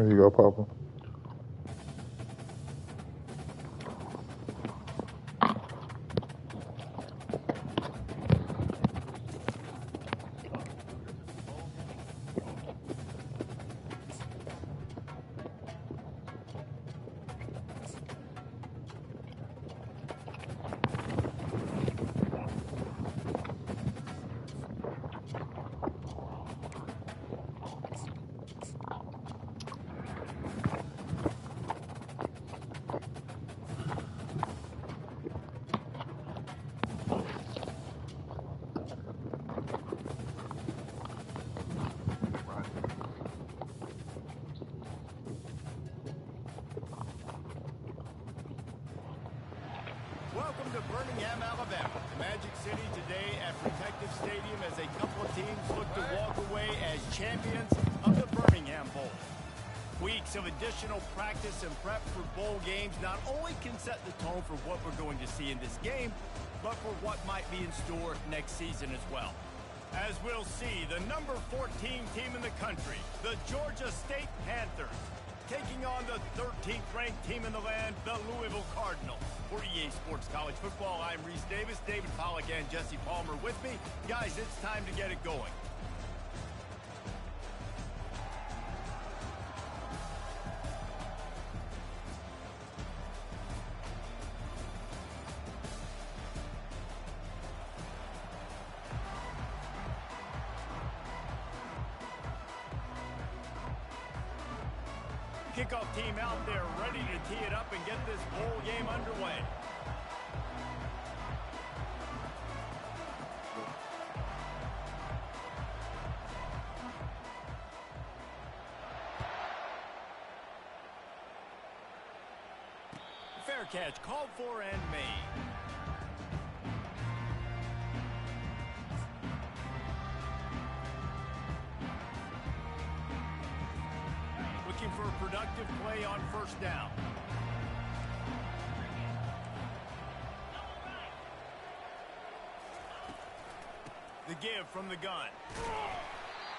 There you go, Papa. Welcome to Birmingham, Alabama, the Magic City today at Protective Stadium as a couple of teams look to walk away as champions of the Birmingham Bowl. Weeks of additional practice and prep for bowl games not only can set the tone for what we're going to see in this game, but for what might be in store next season as well. As we'll see, the number 14 team in the country, the Georgia State Panthers, taking on the 13th ranked team in the land, the Louisville Cardinals. For EA Sports College Football, I'm Reese Davis, David Pollack, and Jesse Palmer with me. Guys, it's time to get it going. Kickoff team out there ready to tee it up and get this bowl game underway. Fair catch called for and made. Looking for a productive play on first down. The give from the gun.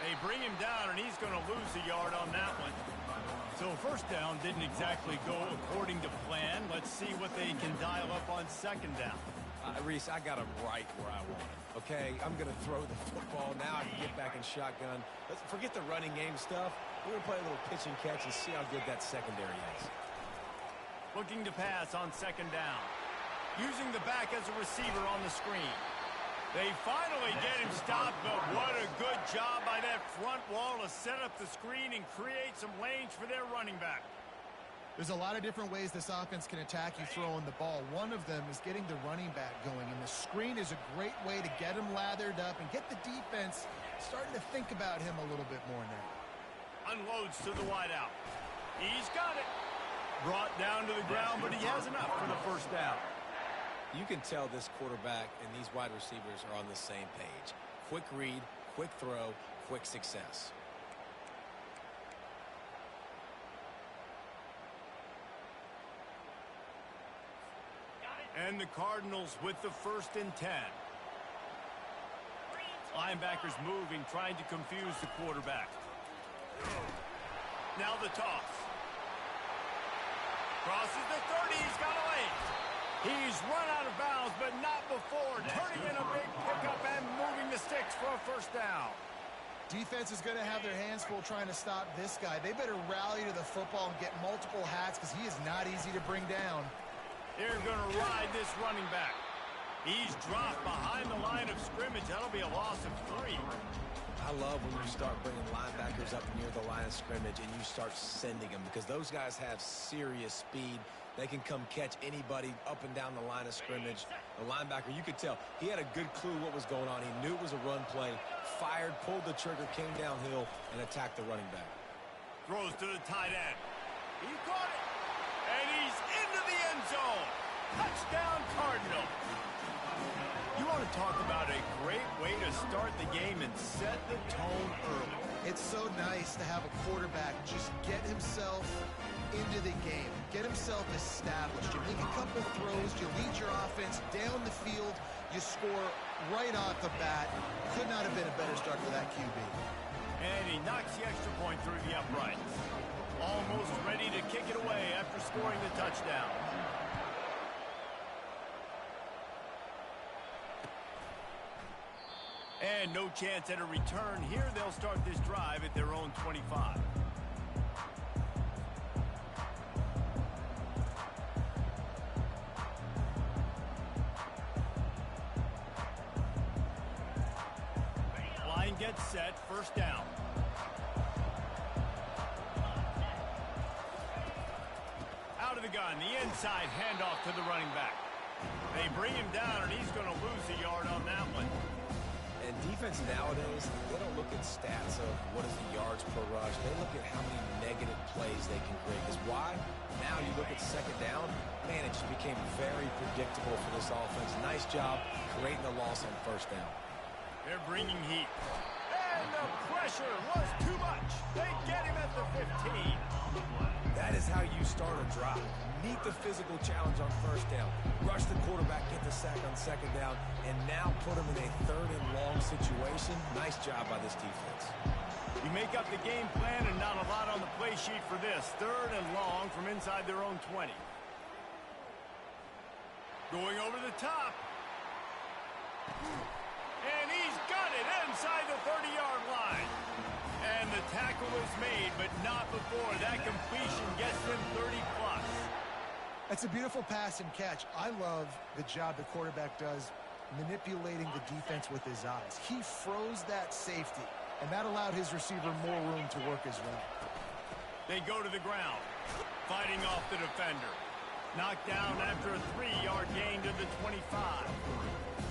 They bring him down, and he's going to lose a yard on that one. So first down didn't exactly go according to plan. Let's see what they can dial up on second down. Reese, I got him right where I want him. Okay, I'm going to throw the football. Now I can get back in shotgun. Let's forget the running game stuff. We're going to play a little pitch and catch and see how good that secondary is. Looking to pass on second down. Using the back as a receiver on the screen. They finally get him stopped, but what a good job by that front wall to set up the screen and create some lanes for their running back. There's a lot of different ways this offense can attack you throwing the ball. One of them is getting the running back going, and the screen is a great way to get him lathered up and get the defense starting to think about him a little bit more now. Unloads to the wideout. He's got it. Brought down to the ground, but he has enough for the first down. You can tell this quarterback and these wide receivers are on the same page. Quick read, quick throw, quick success. And the Cardinals with the 1st and 10. Linebackers moving, trying to confuse the quarterback. Now the toss. Crosses the 30, he's got a lane. He's run out of bounds, but not before. Turning in a big pickup and moving the sticks for a first down. Defense is going to have their hands full trying to stop this guy. They better rally to the football and get multiple hats because he is not easy to bring down. They're going to ride this running back. He's dropped behind the line of scrimmage. That'll be a loss of 3. I love when you start bringing linebackers up near the line of scrimmage and you start sending them because those guys have serious speed. They can come catch anybody up and down the line of scrimmage. The linebacker, you could tell, he had a good clue what was going on. He knew it was a run play, fired, pulled the trigger, came downhill, and attacked the running back. Throws to the tight end. He caught it, and he's into the end zone. Touchdown, Cardinal. You want to talk about a great way to start the game and set the tone early. It's so nice to have a quarterback just get himself into the game, get himself established. You make a couple throws, you lead your offense down the field, you score right off the bat. Could not have been a better start for that QB. And he knocks the extra point through the uprights. Almost ready to kick it away after scoring the touchdown. And no chance at a return here. They'll start this drive at their own 25. Line gets set, first down. Out of the gun, the inside handoff to the running back. They bring him down, and he's going to lose a yard on that one. And defense nowadays, they don't look at stats of what is the yards per rush. They look at how many negative plays they can create. Because why? Now you look at second down, man, it just became very predictable for this offense. Nice job creating the loss on first down. They're bringing heat. And the pressure was too much. They get him at the 15. That is how you start a drive. Meet the physical challenge on first down. Rush the quarterback, get the sack on second down, and now put him in a third and long situation. Nice job by this defense. You make up the game plan and not a lot on the play sheet for this. Third and long from inside their own 20. Going over the top. And he's got it inside the 30-yard line. And the tackle is made, but not before. That completion gets them 30-plus. That's a beautiful pass and catch. I love the job the quarterback does manipulating the defense with his eyes. He froze that safety, and that allowed his receiver more room to work his route. They go to the ground, fighting off the defender. Knocked down after a 3-yard gain to the 25.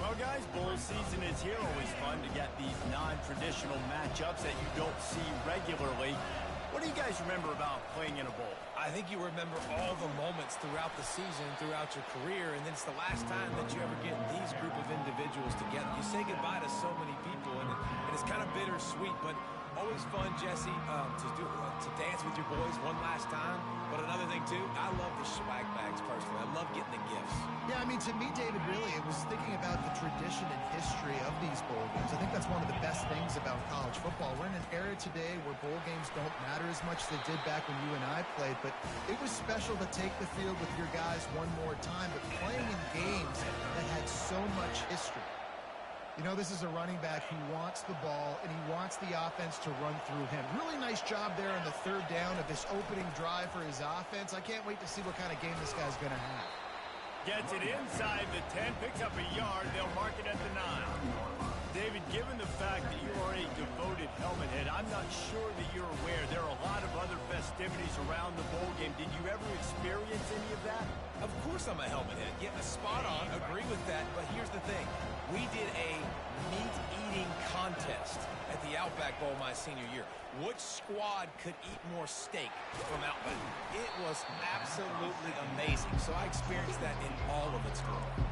Well, guys, bowl season is here. Always fun to get these non-traditional matchups that you don't see regularly. What do you guys remember about playing in a bowl? I think you remember all the moments throughout the season, throughout your career, and then it's the last time that you ever get these group of individuals together. You say goodbye to so many people, and it's kind of bittersweet, but always fun, Jesse, to dance with your boys one last time. But another thing, too, I love the swag bags, personally. I love getting the gifts. Yeah, I mean, to me, David, really, it was thinking about the tradition and history of these bowl games. I think that's one of the best things about college football. We're in an era today where bowl games don't matter as much as they did back when you and I played, but it was special to take the field with your guys one more time, but playing in games that had so much history. You know, this is a running back who wants the ball, and he wants the offense to run through him. Really nice job there on the third down of this opening drive for his offense. I can't wait to see what kind of game this guy's going to have. Gets it inside the 10, picks up a yard. They'll mark it at the 9. David, given the fact that you are a devoted helmet head, I'm not sure that you're aware there are a lot of other festivities around the bowl game. Did you ever experience any of that? Of course I'm a helmet head. Yeah, spot on. Agree with that. But here's the thing. We did a meat-eating contest at the Outback Bowl my senior year. Which squad could eat more steak from Outback? It was absolutely amazing. So I experienced that in all of its glory.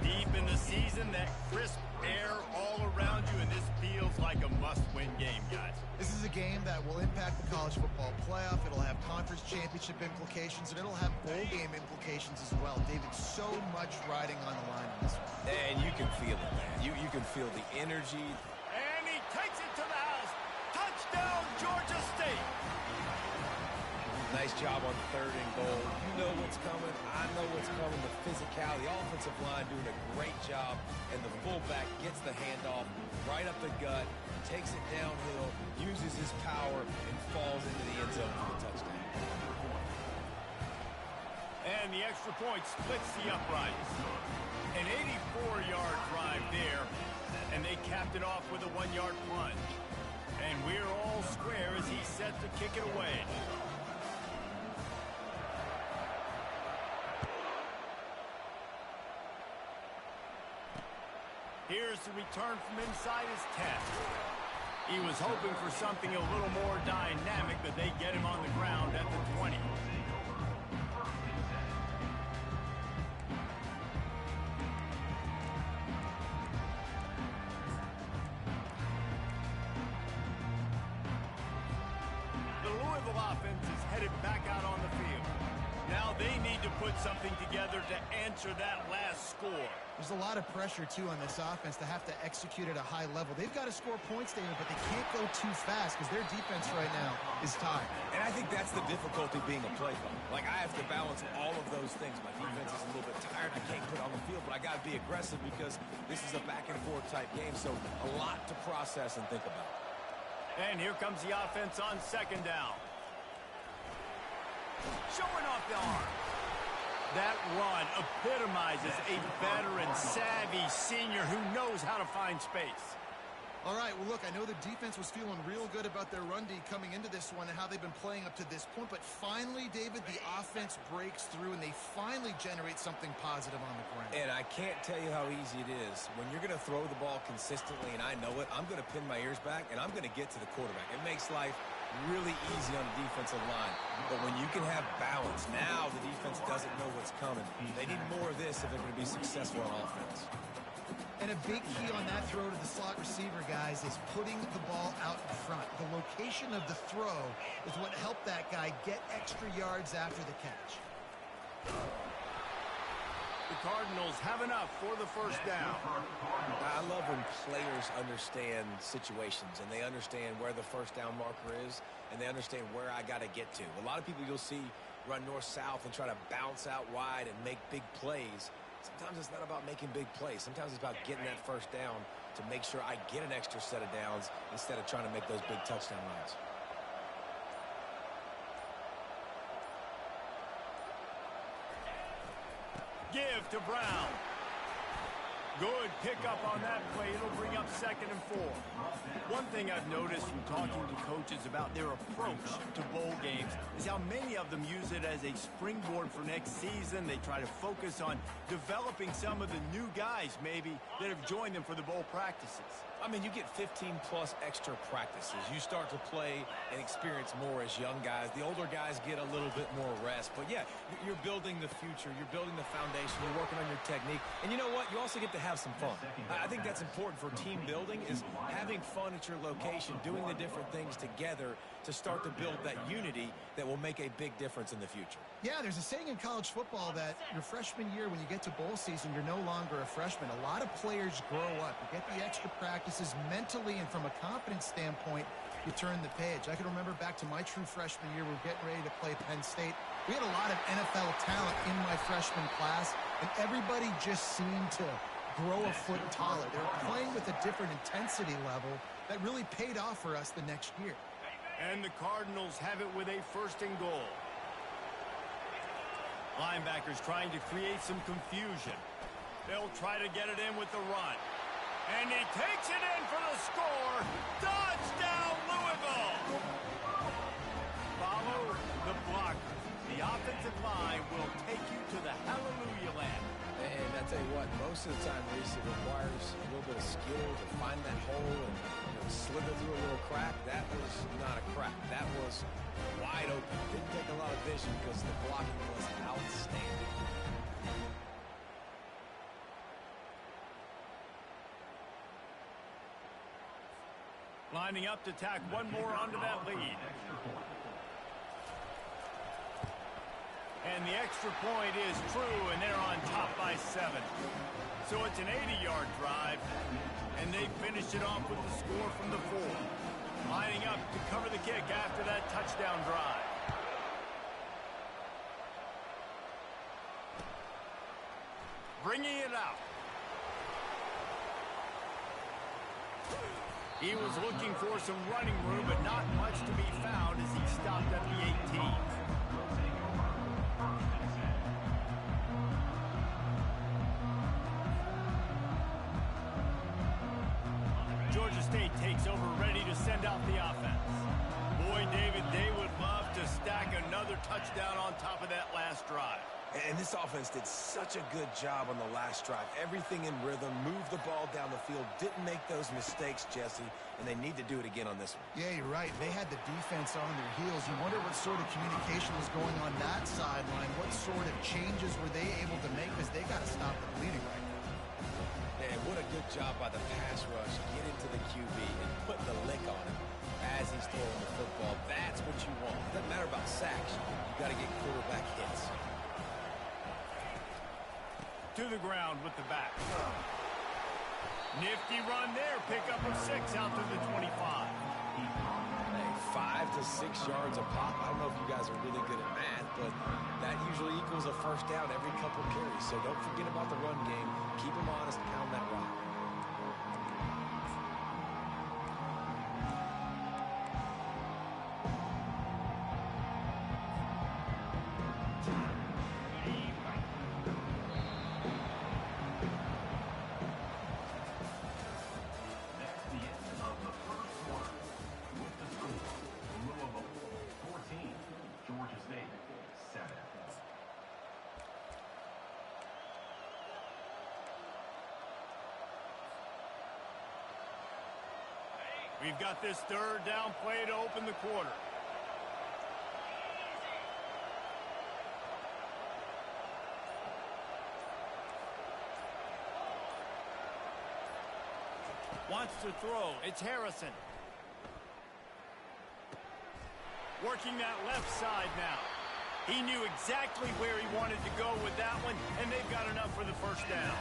Deep in the season, that crisp air all around you, and this feels like a must-win game, guys. This is a game that will impact the college football playoff. It'll have conference championship implications, and it'll have bowl game implications as well. David, so much riding on the line in this one. And you can feel it, man. You can feel the energy. And he takes it to the house. Touchdown, Georgia State. Nice job on third and goal. You know what's coming. I know what's coming. The physicality, the offensive line doing a great job. And the fullback gets the handoff right up the gut, takes it downhill, uses his power, and falls into the end zone for the touchdown. And the extra point splits the uprights. An 84-yard drive there, and they capped it off with a 1-yard plunge. And we're all square as he's set to kick it away. Here's the return from inside his 10. He was hoping for something a little more dynamic, but they get him on the ground at the 20. The Louisville offense is headed back out on the field. Now Now they need to put something together to answer that last score. There's a lot of pressure, too, on this offense to have to execute at a high level. They've got to score points, David, but they can't go too fast because their defense right now is tired. And I think that's the difficulty being a play caller. Like, I have to balance all of those things. My defense is a little bit tired. I can't put on the field, but I got to be aggressive because this is a back-and-forth type game, so a lot to process and think about. And here comes the offense on second down. Showing off the arm. That run epitomizes a veteran, savvy senior who knows how to find space. All right, well, look, I know the defense was feeling real good about their run D coming into this one and how they've been playing up to this point, but finally, David, the offense breaks through and they finally generate something positive on the ground. And I can't tell you how easy it is. When you're going to throw the ball consistently, and I know it, I'm going to pin my ears back, and I'm going to get to the quarterback. It makes life really easy on the defensive line. But when you can have balance, now the defense doesn't know what's coming. They need more of this if they're going to be successful on offense. And a big key on that throw to the slot receiver, guys, is putting the ball out in front. The location of the throw is what helped that guy get extra yards after the catch. The Cardinals have enough for the first down. I love when players understand situations and they understand where the first down marker is and they understand where I got to get to. A lot of people you'll see run north-south and try to bounce out wide and make big plays. Sometimes it's not about making big plays. Sometimes it's about getting that first down to make sure I get an extra set of downs instead of trying to make those big touchdown runs. Give to Brown. Good pickup on that play. It'll bring up 2nd and 4. One thing I've noticed from talking to coaches about their approach to bowl games is how many of them use it as a springboard for next season. They try to focus on developing some of the new guys, maybe, that have joined them for the bowl practices. I mean, you get 15-plus extra practices. You start to play and experience more as young guys. The older guys get a little bit more rest. But, yeah, you're building the future. You're building the foundation. You're working on your technique. And you know what? You also get to have some fun. I think that's important for team building is having fun at your location, doing the different things together to start to build that unity that will make a big difference in the future. Yeah, there's a saying in college football that your freshman year, when you get to bowl season, you're no longer a freshman. A lot of players grow up. You get the extra practices mentally, and from a confidence standpoint, you turn the page. I can remember back to my true freshman year, we were getting ready to play Penn State. We had a lot of NFL talent in my freshman class, and everybody just seemed to grow a foot taller. They were playing with a different intensity level that really paid off for us the next year. And the Cardinals have it with a 1st and goal. Linebackers trying to create some confusion. They'll try to get it in with the run. And he takes it in for the score. Touchdown, Louisville! Follow the blocker. The offensive line will take you to the hallelujah land. And I tell you what, most of the time, Reese, it requires a little bit of skill to find that hole and slither through a little crack. That was not a crack. That was wide open. Didn't take a lot of vision because the blocking was outstanding. Lining up to tack one more onto that lead. And the extra point is true, and they're on top by 7. So it's an 80-yard drive, and they finished it off with the score from the 4. Lining up to cover the kick after that touchdown drive. Bringing it out. He was looking for some running room, but not much to be found as he stopped at the 18. Georgia State takes over, ready to send out the offense. Boy, David, they would love to stack another touchdown on top of that last drive. And this offense did such a good job on the last drive. Everything in rhythm, moved the ball down the field, didn't make those mistakes, Jesse, and they need to do it again on this one. Yeah, you're right. They had the defense on their heels. You wonder what sort of communication was going on that sideline. What sort of changes were they able to make because they got to stop the bleeding right now. And what a good job by the pass rush. Get into the QB and put the lick on him as he's throwing the football. That's what you want. It doesn't matter about sacks. You got to get quarterback hits. to the ground with the back. Nifty run there. Pickup of 6 out to the 25. Hey, 5 to 6 yards a pop. I don't know if you guys are really good at math, but that usually equals a first down every couple carries. So don't forget about the run game. Keep them honest, pound that rock. We've got this third down play to open the quarter. Wants to throw. It's Harrison. Working that left side now. He knew exactly where he wanted to go with that one, and they've got enough for the first down.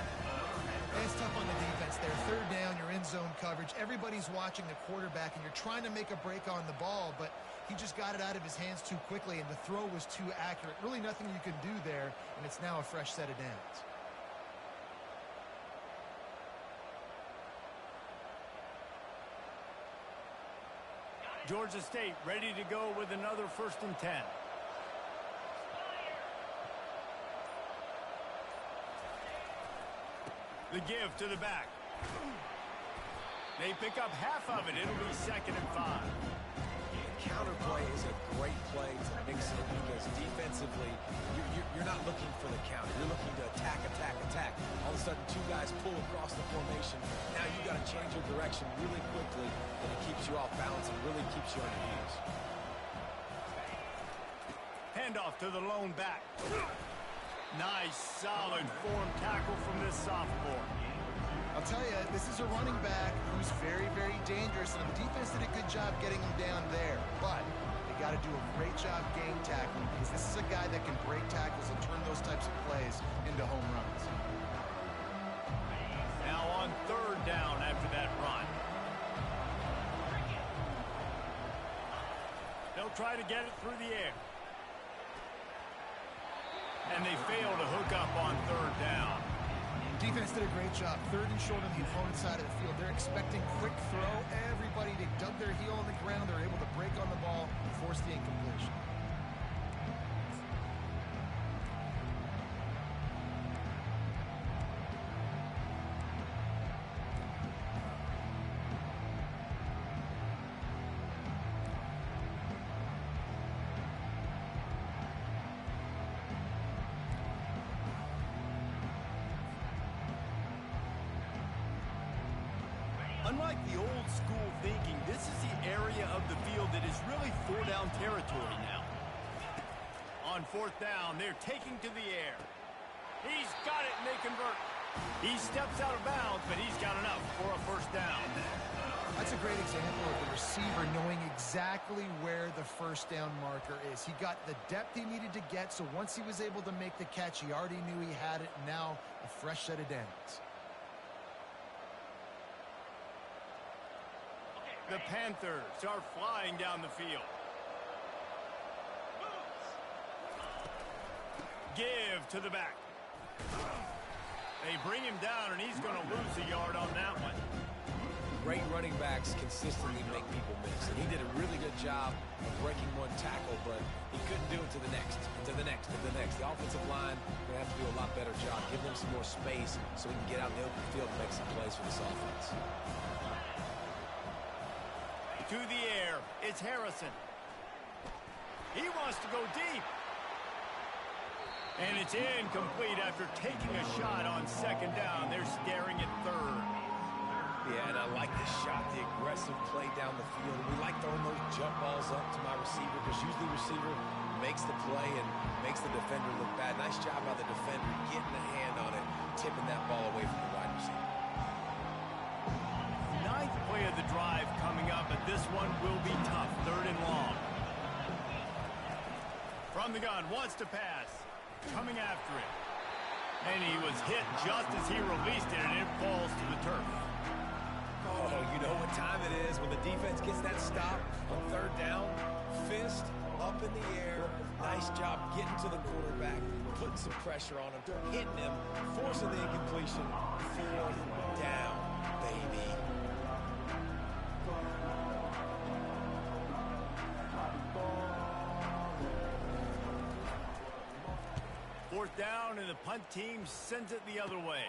It's tough on the defense there. Third down, you're in zone coverage. Everybody's watching the quarterback, and you're trying to make a break on the ball, but he just got it out of his hands too quickly, and the throw was too accurate. Really nothing you can do there, and it's now a fresh set of downs. Georgia State ready to go with another 1st and 10. The give to the back. They pick up half of it. It'll be 2nd and 5. Counterplay is a great play to mix it because defensively, you're not looking for the counter. You're looking to attack, attack, attack. All of a sudden, 2 guys pull across the formation. Now you got to change your direction really quickly, and it keeps you off balance and really keeps you on your heels. Handoff to the lone back. Nice, solid form tackle from this sophomore. I'll tell you, this is a running back who's very, very dangerous, and the defense did a good job getting him down there. But they got to do a great job game tackling because this is a guy that can break tackles and turn those types of plays into home runs. Now on 3rd down after that run. They'll try to get it through the air. And they fail to hook up on 3rd down. Defense did a great job. 3rd and short on the opponent's side of the field. They're expecting quick throw. Everybody, they dug their heel on the ground. They're able to break on the ball and force the incompletion. Unlike the old school thinking, this is the area of the field that is really 4-down territory now. On 4th down, they're taking to the air. He's got it, and they convert. He steps out of bounds, but he's got enough for a 1st down. That's a great example of the receiver knowing exactly where the 1st down marker is. He got the depth he needed to get, so once he was able to make the catch, he already knew he had it, and now a fresh set of downs. The Panthers are flying down the field. Give to the back. They bring him down, and he's going to lose a yard on that one. Great running backs consistently make people miss, and he did a really good job of breaking one tackle, but he couldn't do it to the next, to the next, to the next. The offensive line going to have to do a lot better job. Give them some more space so we can get out in the open field and make some plays for this offense. To the air, it's Harrison. He wants to go deep. And it's incomplete after taking a shot on 2nd down. They're staring at 3rd. Yeah, and I like the shot, the aggressive play down the field. We like throwing those jump balls up to my receiver because usually the receiver makes the play and makes the defender look bad. Nice job by the defender getting a hand on it, tipping that ball away from the wide receiver. 9th play of the drive coming up, but this one will be tough. 3rd and long. From the gun, wants to pass. Coming after it. And he was hit just as he released it, and it falls to the turf. Oh, you know what time it is when the defense gets that stop on third down. Fist up in the air. Nice job getting to the quarterback, putting some pressure on him, hitting him, forcing the incompletion. Fourth down, baby. Fourth down, and the punt team sends it the other way.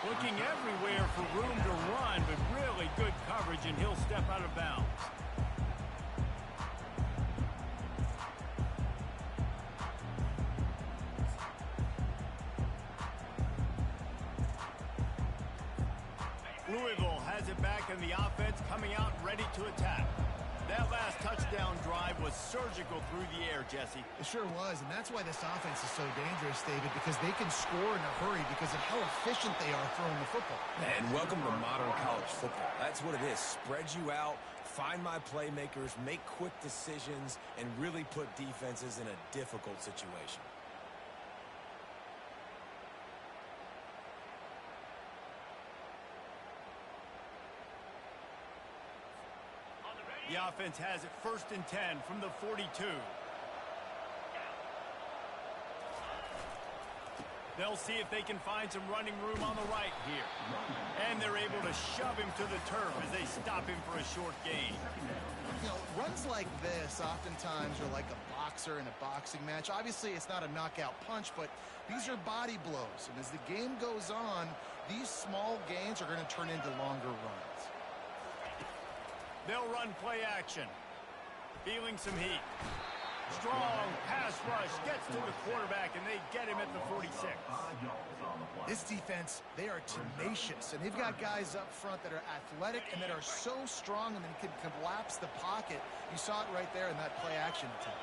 Looking everywhere for room to run, but really good coverage, and he'll step out of bounds. Louisville has it back, and the offense coming out ready to attack. That last touchdown drive was surgical through the air, Jesse. It sure was, and that's why this offense is so dangerous, David, because they can score in a hurry because of how efficient they are throwing the football. And welcome to modern college football. That's what it is. Spread you out, find my playmakers, make quick decisions, and really put defenses in a difficult situation. The offense has it 1st and 10 from the 42. They'll see if they can find some running room on the right here. And they're able to shove him to the turf as they stop him for a short gain. You know, runs like this oftentimes are like a boxer in a boxing match. Obviously, it's not a knockout punch, but these are body blows. And as the game goes on, these small gains are going to turn into longer runs. They'll run play action. Feeling some heat. Strong pass rush gets to the quarterback, and they get him at the 46. This defense, they are tenacious, and they've got guys up front that are athletic and that are so strong and they can collapse the pocket. You saw it right there in that play action attempt.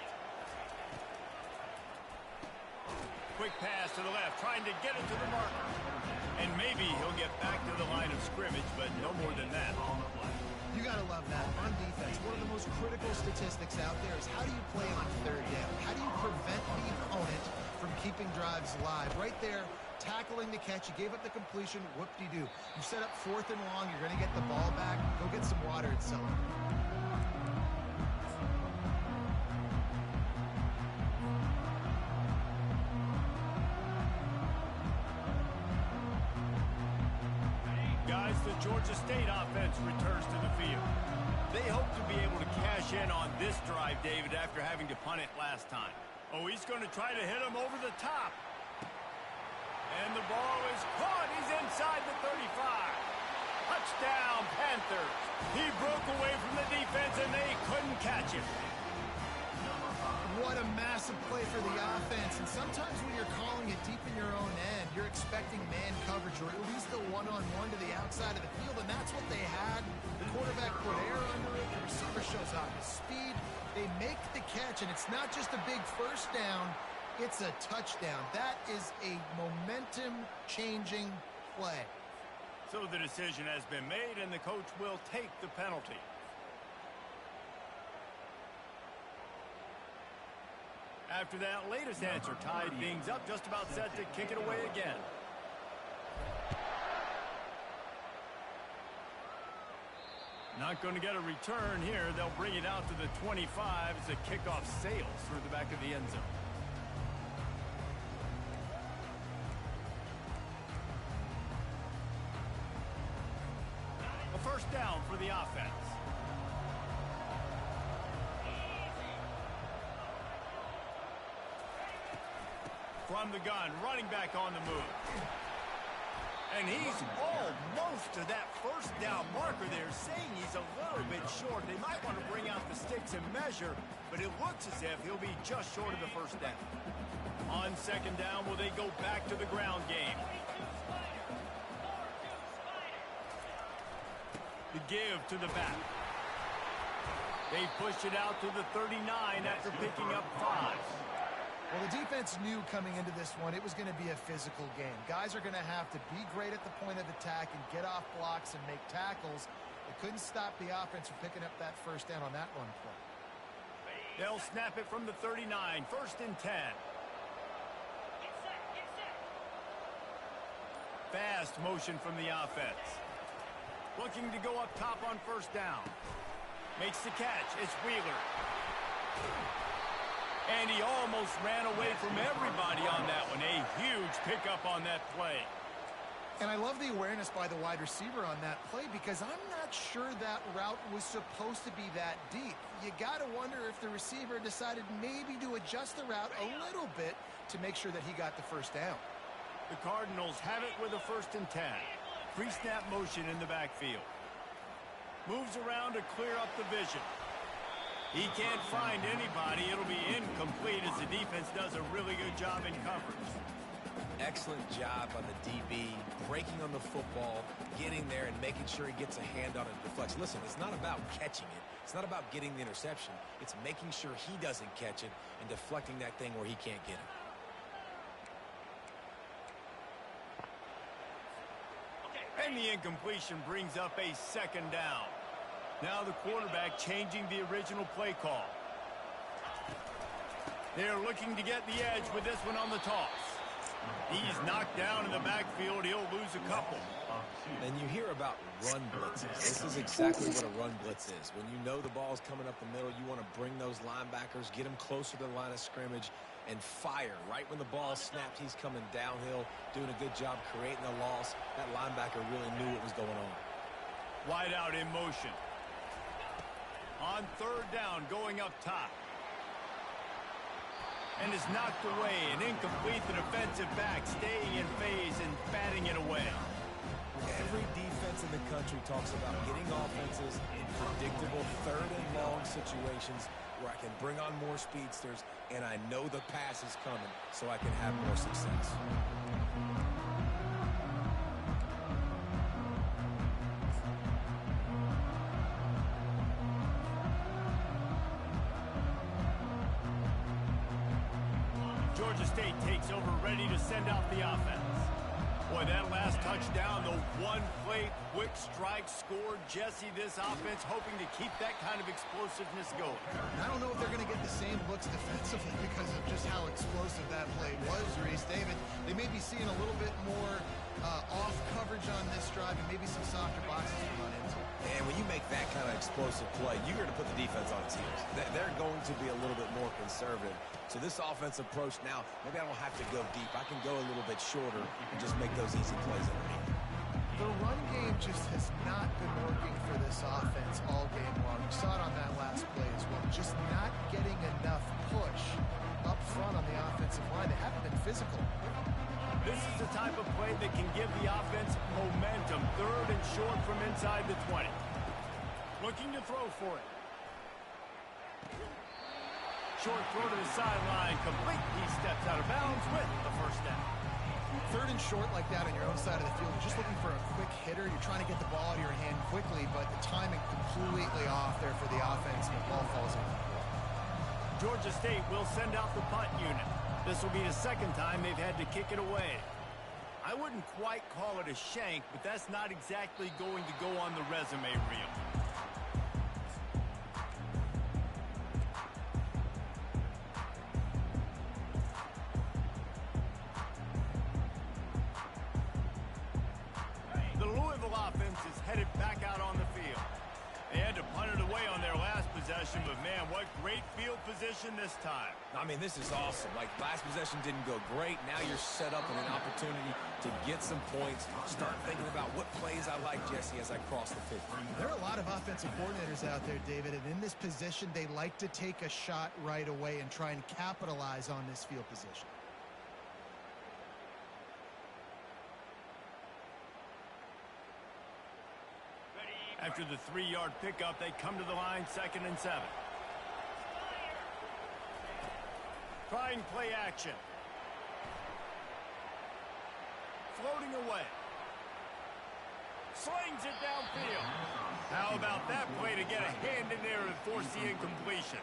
Quick pass to the left, trying to get it to the marker. And maybe he'll get back to the line of scrimmage, but no more than that. You got to love that. On defense, one of the most critical statistics out there is how do you play on third down? How do you prevent the opponent from keeping drives alive? Right there, tackling the catch. You gave up the completion. Whoop-de-doo. You set up 4th and long. You're going to get the ball back. Go get some water and sell it. Guys, the Georgia State offense returns to the field. They hope to be able to cash in on this drive, David, after having to punt it last time. Oh, he's going to try to hit him over the top. And the ball is caught. He's inside the 35. Touchdown, Panthers. He broke away from the defense, and they couldn't catch him. What a massive play for the offense. And sometimes when you're calling it deep in your own end, you're expecting man coverage or at least a one-on-one to the outside of the field, and that's what they had. The quarterback put air under it. The receiver shows off his speed. They make the catch, and it's not just a big first down. It's a touchdown. That is a momentum-changing play. So the decision has been made, and the coach will take the penalty. After that latest answer tied things up, just about set to kick it away again. Not going to get a return here. They'll bring it out to the 25 as the kickoff sails through the back of the end zone. A first down for the offense. From the gun, running back on the move. And he's almost to that first down marker there, saying he's a little bit short. They might want to bring out the sticks and measure, but it looks as if he'll be just short of the first down. On second down, will they go back to the ground game? The give to the back. They push it out to the 39 after picking up 5. Well, the defense knew coming into this one it was going to be a physical game. Guys are going to have to be great at the point of attack and get off blocks and make tackles. They couldn't stop the offense from picking up that first down on that run play. They'll snap it from the 39, 1st and 10. fast motion from the offense. Looking to go up top on first down. Makes the catch. It's Wheeler. And he almost ran away from everybody on that one. A huge pickup on that play. And I love the awareness by the wide receiver on that play because I'm not sure that route was supposed to be that deep. You got to wonder if the receiver decided maybe to adjust the route a little bit to make sure that he got the first down. The Cardinals have it with a 1st and 10. Pre-snap motion in the backfield. Moves around to clear up the vision. He can't find anybody. It'll be incomplete as the defense does a really good job in coverage. Excellent job on the DB, breaking on the football, getting there and making sure he gets a hand on it and deflects. Listen, it's not about catching it. It's not about getting the interception. It's making sure he doesn't catch it and deflecting that thing where he can't get it. And the incompletion brings up a 2nd down. Now the quarterback changing the original play call. They're looking to get the edge with this one on the toss. He's knocked down in the backfield. He'll lose a couple. And you hear about run blitzes. This is exactly what a run blitz is. When you know the ball's coming up the middle, you want to bring those linebackers, get them closer to the line of scrimmage, and fire. Right when the ball snapped, he's coming downhill, doing a good job creating a loss. That linebacker really knew what was going on. Wide out in motion. On 3rd down, going up top. And is knocked away and incomplete. The defensive back staying in phase and batting it away. Every defense in the country talks about getting offenses in predictable 3rd and long situations where I can bring on more speedsters and I know the pass is coming so I can have more success. Georgia State takes over, ready to send out the offense. Boy, that last touchdown, the one-play quick strike score. Jesse, this offense hoping to keep that kind of explosiveness going. I don't know if they're going to get the same looks defensively because of just how explosive that play was, Reese. David, they may be seeing a little bit more off coverage on this drive and maybe some softer boxes to run into. And when you make that kind of explosive play, you're going to put the defense on its heels. They're going to be a little bit more conservative. So this offensive approach now, maybe I don't have to go deep. I can go a little bit shorter and just make those easy plays underneath. The run game just has not been working for this offense all game long. You saw it on that last play as well. Just not getting enough push up front on the offensive line. They haven't been physical. This is the type of play that can give the offense momentum. 3rd and short from inside the 20. Looking to throw for it. Short throw to the sideline. Complete. He steps out of bounds with the 1st down. 3rd and short like that on your own side of the field. You're just looking for a quick hitter. You're trying to get the ball out of your hand quickly, but the timing completely off there for the offense, and the ball falls in. Georgia State will send out the punt unit. This will be the 2nd time they've had to kick it away. I wouldn't quite call it a shank, but that's not exactly going to go on the resume reel. The Louisville offense is headed back out on the field. They had to punt it away on their last possession, but man, what great field position this time. I mean, this is awesome. Like, last possession didn't go great. Now you're set up in an opportunity to get some points. Start thinking about what plays I like, Jesse, as I cross the 50. There are a lot of offensive coordinators out there, David, and in this position, they like to take a shot right away and try and capitalize on this field position. After the 3-yard pickup, they come to the line, 2nd and 7. Trying play action. Floating away. Slings it downfield. How about that play to get a hand in there and force the incompletion?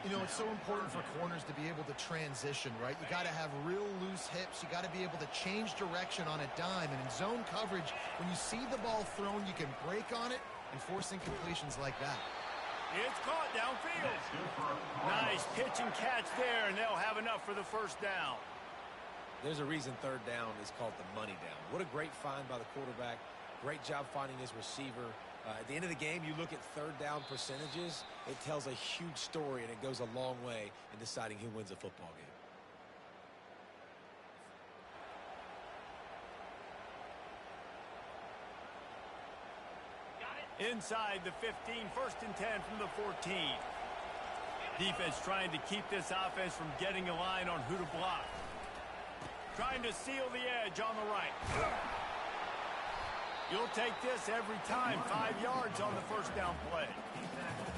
You know, it's so important for corners to be able to transition, right? You got to have real loose hips. You got to be able to change direction on a dime. And in zone coverage, when you see the ball thrown, you can break on it and force incompletions like that. It's caught downfield. Nice pitch and catch there, and they'll have enough for the 1st down. There's a reason third down is called the money down. What a great find by the quarterback. Great job finding his receiver. At the end of the game, you look at third down percentages. It tells a huge story, and it goes a long way in deciding who wins a football game. Inside the 15, 1st and 10 from the 14. Defense trying to keep this offense from getting a line on who to block. Trying to seal the edge on the right. You'll take this every time. 5 yards on the first down play.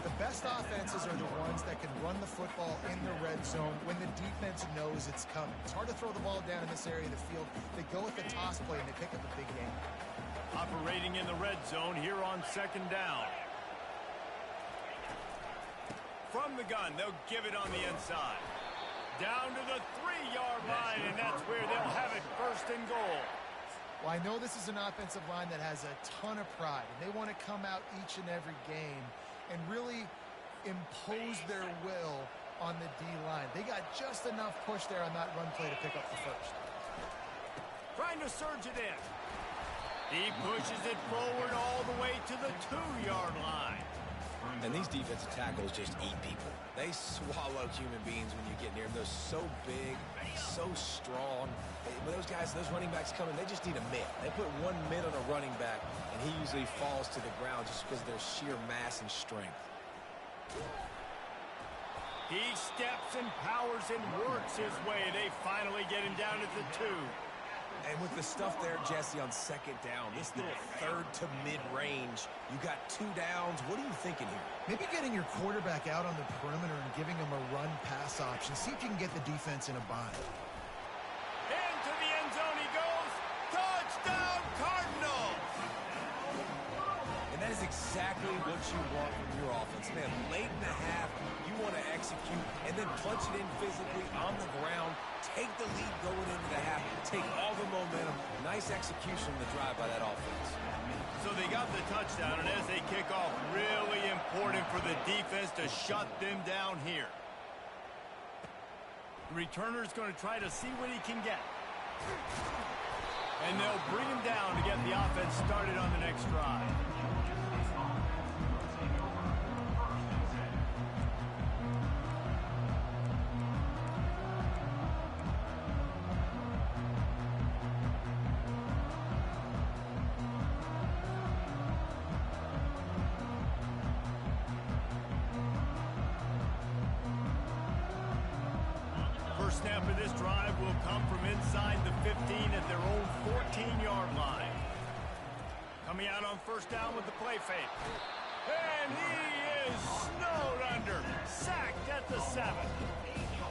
The best offenses are the ones that can run the football in the red zone when the defense knows it's coming. It's hard to throw the ball down in this area of the field. They go with the toss play and they pick up a big game. Operating in the red zone here on 2nd down. From the gun, they'll give it on the inside. Down to the 3-yard line, and that's where they'll have it 1st and goal. Well, I know this is an offensive line that has a ton of pride, and they want to come out each and every game and really impose their will on the D-line. They got just enough push there on that run play to pick up the first. Trying to surge it in. He pushes it forward all the way to the 2-yard line. And these defensive tackles just eat people. They swallow human beings when you get near them. They're so big, so strong. When those guys, those running backs come in, they just need a mid. They put one mid on a running back, and he usually falls to the ground just because of their sheer mass and strength. He steps and powers and works his way. They finally get him down at the 2. And with the stuff there, Jesse, on 2nd down, this little 3rd to mid-range, you got 2 downs. What are you thinking here? Maybe getting your quarterback out on the perimeter and giving him a run-pass option. See if you can get the defense in a bind. Into the end zone he goes. Touchdown, Cardinals! And that is exactly what you want from your offense. Man, late in the half, you want to execute and then punch it in physically on the ground. Take the lead going into the half. Take all the momentum. Nice execution on the drive by that offense. So they got the touchdown, and as they kick off, really important for the defense to shut them down here. The returner's going to try to see what he can get. And they'll bring him down to get the offense started on the next drive. Snap of this drive will come from inside the 15 at their own 14-yard line. Coming out on 1st down with the play fake. And he is snowed under. Sacked at the 7.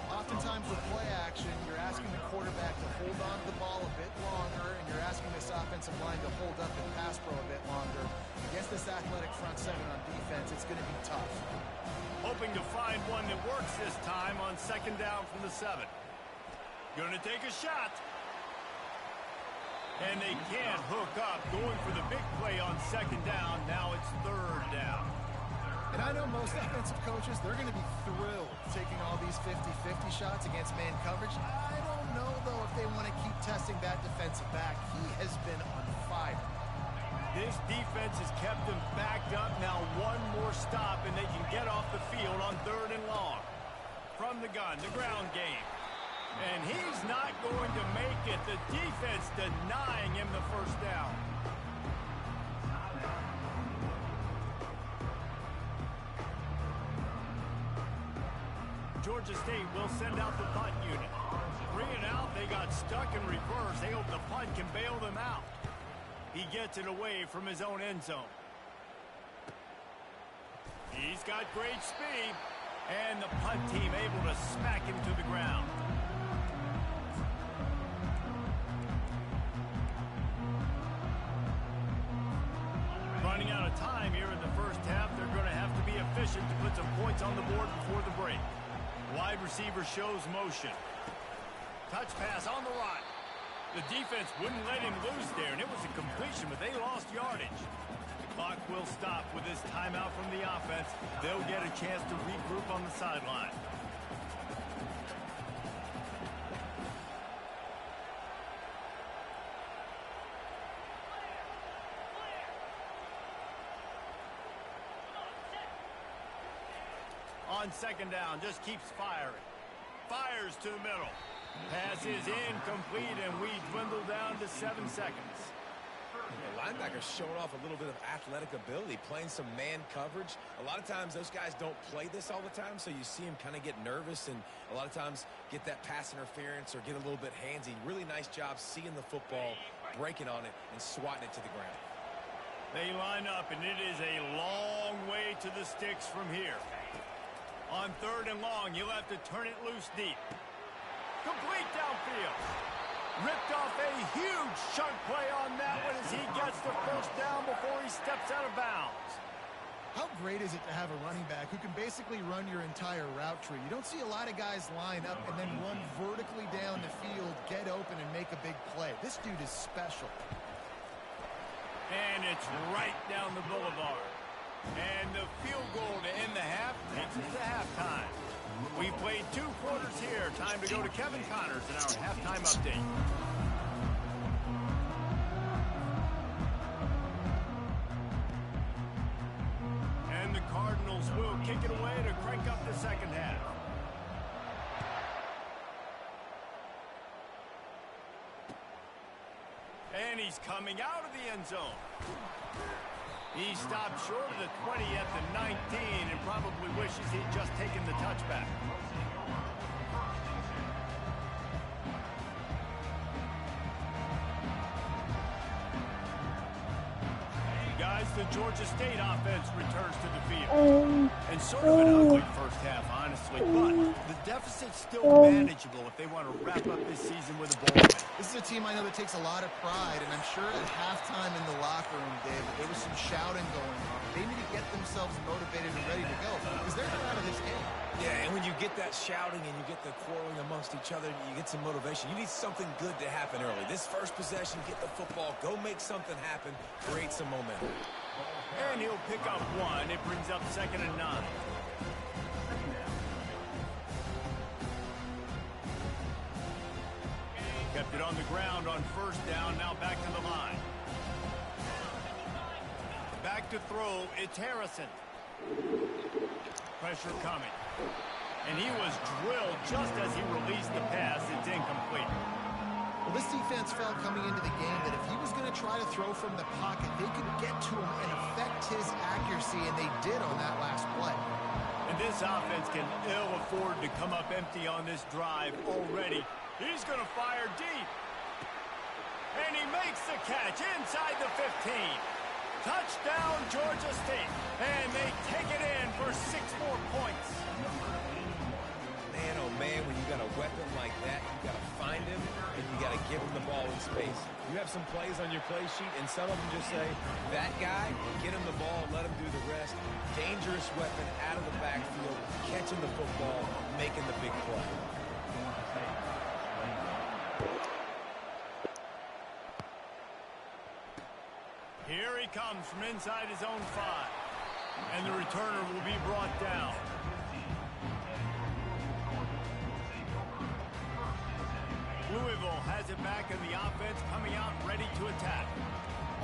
Oftentimes with play action, you're asking the quarterback to hold on to the ball a bit longer, and you're asking this offensive line to hold up and pass pro a bit longer. Against this athletic front 7 on defense, it's going to be tough. Hoping to find one that works this time on 2nd down from the 7. Going to take a shot. And they can't hook up. Going for the big play on 2nd down. Now it's 3rd down. And I know most offensive coaches, they're going to be thrilled taking all these 50-50 shots against man coverage. I don't know, though, if they want to keep testing that defensive back. He has been on fire. This defense has kept them backed up. Now one more stop, and they can get off the field on 3rd and long. From the gun, the ground game. And he's not going to make it. The defense denying him the 1st down. Georgia State will send out the punt unit. 3 and out, they got stuck in reverse. They hope the punt can bail them out. He gets it away from his own end zone. He's got great speed. And the punt team able to smack him to the ground. Running out of time here in the 1st half. They're going to have to be efficient to put some points on the board before the break. Wide receiver shows motion. Touch pass on the right. The defense wouldn't let him loose there, and it was a completion, but they lost yardage. The clock will stop with this timeout from the offense. They'll get a chance to regroup on the sideline. on second down. Just keeps firing. Fires to the middle. Pass is incomplete, and we dwindle down to 7 seconds. The linebacker's showing off a little bit of athletic ability, playing some man coverage. A lot of times those guys don't play this all the time, so you see him kind of get nervous and a lot of times get that pass interference or get a little bit handsy. Really nice job seeing the football, breaking on it, and swatting it to the ground. They line up, and it is a long way to the sticks from here. On 3rd and long, you'll have to turn it loose deep. Complete downfield. Ripped off a huge chunk play on that one as he gets the first down before he steps out of bounds. How great is it to have a running back who can basically run your entire route tree? You don't see a lot of guys line up and then run vertically down the field, get open, and make a big play. This dude is special. And it's right down the boulevard. And the field goal to end the half takes us to halftime. We've played 2 quarters here. Time to go to Kevin Connors in our halftime update. And the Cardinals will kick it away to crank up the second half. And he's coming out of the end zone. He stopped short of the 20 at the 19 and probably wishes he'd just taken the touchback. Guys, the Georgia State offense returns to the field. And sort of an ugly first half, honestly, but the deficit's still manageable if they want to wrap up this season with a bowl win. This is a team I know that takes a lot of pride, and I'm sure at halftime in the locker room, David, there was some shouting going on. They need to get themselves motivated and ready to go because they're not out of this game. Yeah, and when you get that shouting and you get the quarreling amongst each other, you get some motivation. You need something good to happen early. This first possession, get the football, go make something happen, create some momentum. And he'll pick up 1. It brings up 2nd and 9. Kept it on the ground on first down. Now back to the line. Back to throw. It's Harrison. Pressure coming. And he was drilled just as he released the pass. It's incomplete. Well, this defense felt coming into the game that if he was going to try to throw from the pocket, they could get to him and affect his accuracy, and they did on that last play. And this offense can ill afford to come up empty on this drive already. He's going to fire deep. And he makes the catch inside the 15. Touchdown, Georgia State. And they take it in for 6 more points. Man, oh man, when you got a weapon like that, you got to find him and you got to give him the ball in space. You have some plays on your play sheet, and some of them just say, that guy, get him the ball, let him do the rest. Dangerous weapon out of the backfield, catching the football, making the big play. Here he comes from inside his own 5. And the returner will be brought down. Louisville has it back, and the offense coming out ready to attack.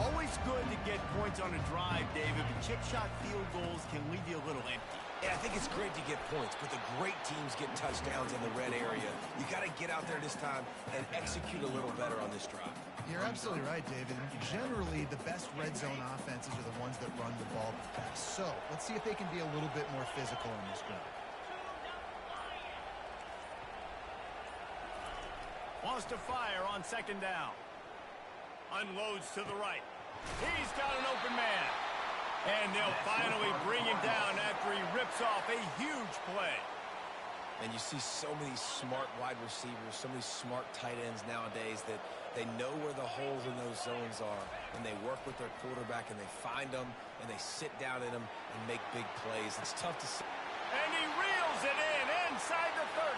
Always good to get points on a drive, David, but chip shot field goals can leave you a little empty. Yeah, I think it's great to get points, but the great teams get touchdowns in the red area. You got to get out there this time and execute a little better on this drive. You're absolutely right, David. Generally, the best red zone offenses are the ones that run the ball the best. So let's see if they can be a little bit more physical in this drive. Wants to fire on 2nd down. Unloads to the right. He's got an open man. And they'll finally bring him down after he rips off a huge play. And you see so many smart wide receivers, so many smart tight ends nowadays that they know where the holes in those zones are, and they work with their quarterback, and they find them, and they sit down in them and make big plays. It's tough to see. And he reels it in inside the 30.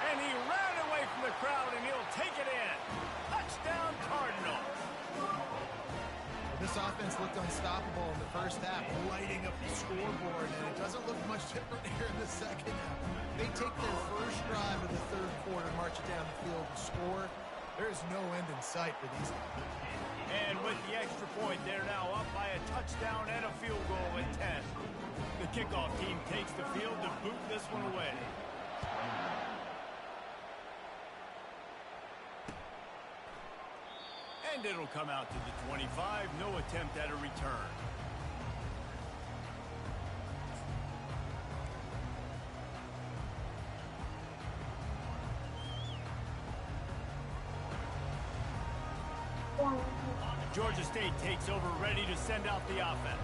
And he ran away from the crowd, and he'll take it in. Touchdown, Cardinals. This offense looked unstoppable in the first half, lighting up the scoreboard, and it doesn't look much different here in the second half. They take their first drive of the 3rd quarter, march it down the field, and score. There's no end in sight for these guys. And with the extra point, they're now up by a touchdown and a field goal at 10. The kickoff team takes the field to boot this one away. And it'll come out to the 25. No attempt at a return. Georgia State takes over, ready to send out the offense.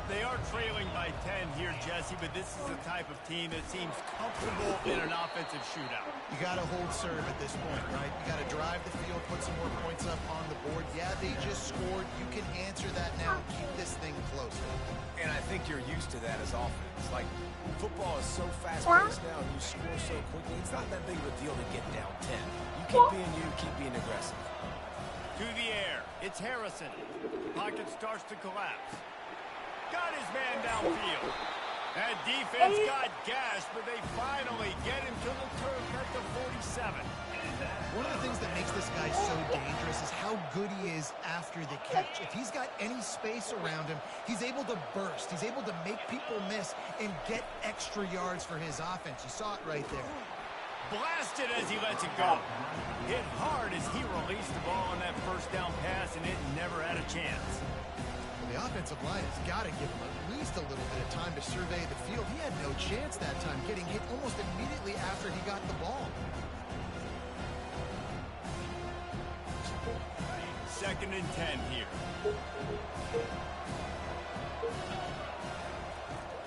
They are trailing by 10 here, Jesse, but this is the type of team that seems comfortable in an offensive shootout. You got to hold serve at this point, right? You got to drive the field, put some more points up on the board. Yeah, they just scored. You can answer that now. Keep this thing close. And I think you're used to that as offense. Like, football is so fast-paced now, and you score so quickly. It's not that big of a deal to get down 10. You keep being you, keep being aggressive. To the air, it's Harrison. Pocket starts to collapse. Got his man downfield. That defense got gashed, but they finally get him to the turf at the 47. One of the things that makes this guy so dangerous is how good he is after the catch. If he's got any space around him, he's able to burst. He's able to make people miss and get extra yards for his offense. You saw it right there. Blasted as he lets it go. Hit hard as he released the ball on that first down pass, and it never had a chance. Well, the offensive line has got to give him at least a little bit of time to survey the field. He had no chance that time, getting hit almost immediately after he got the ball. Second and 10 here.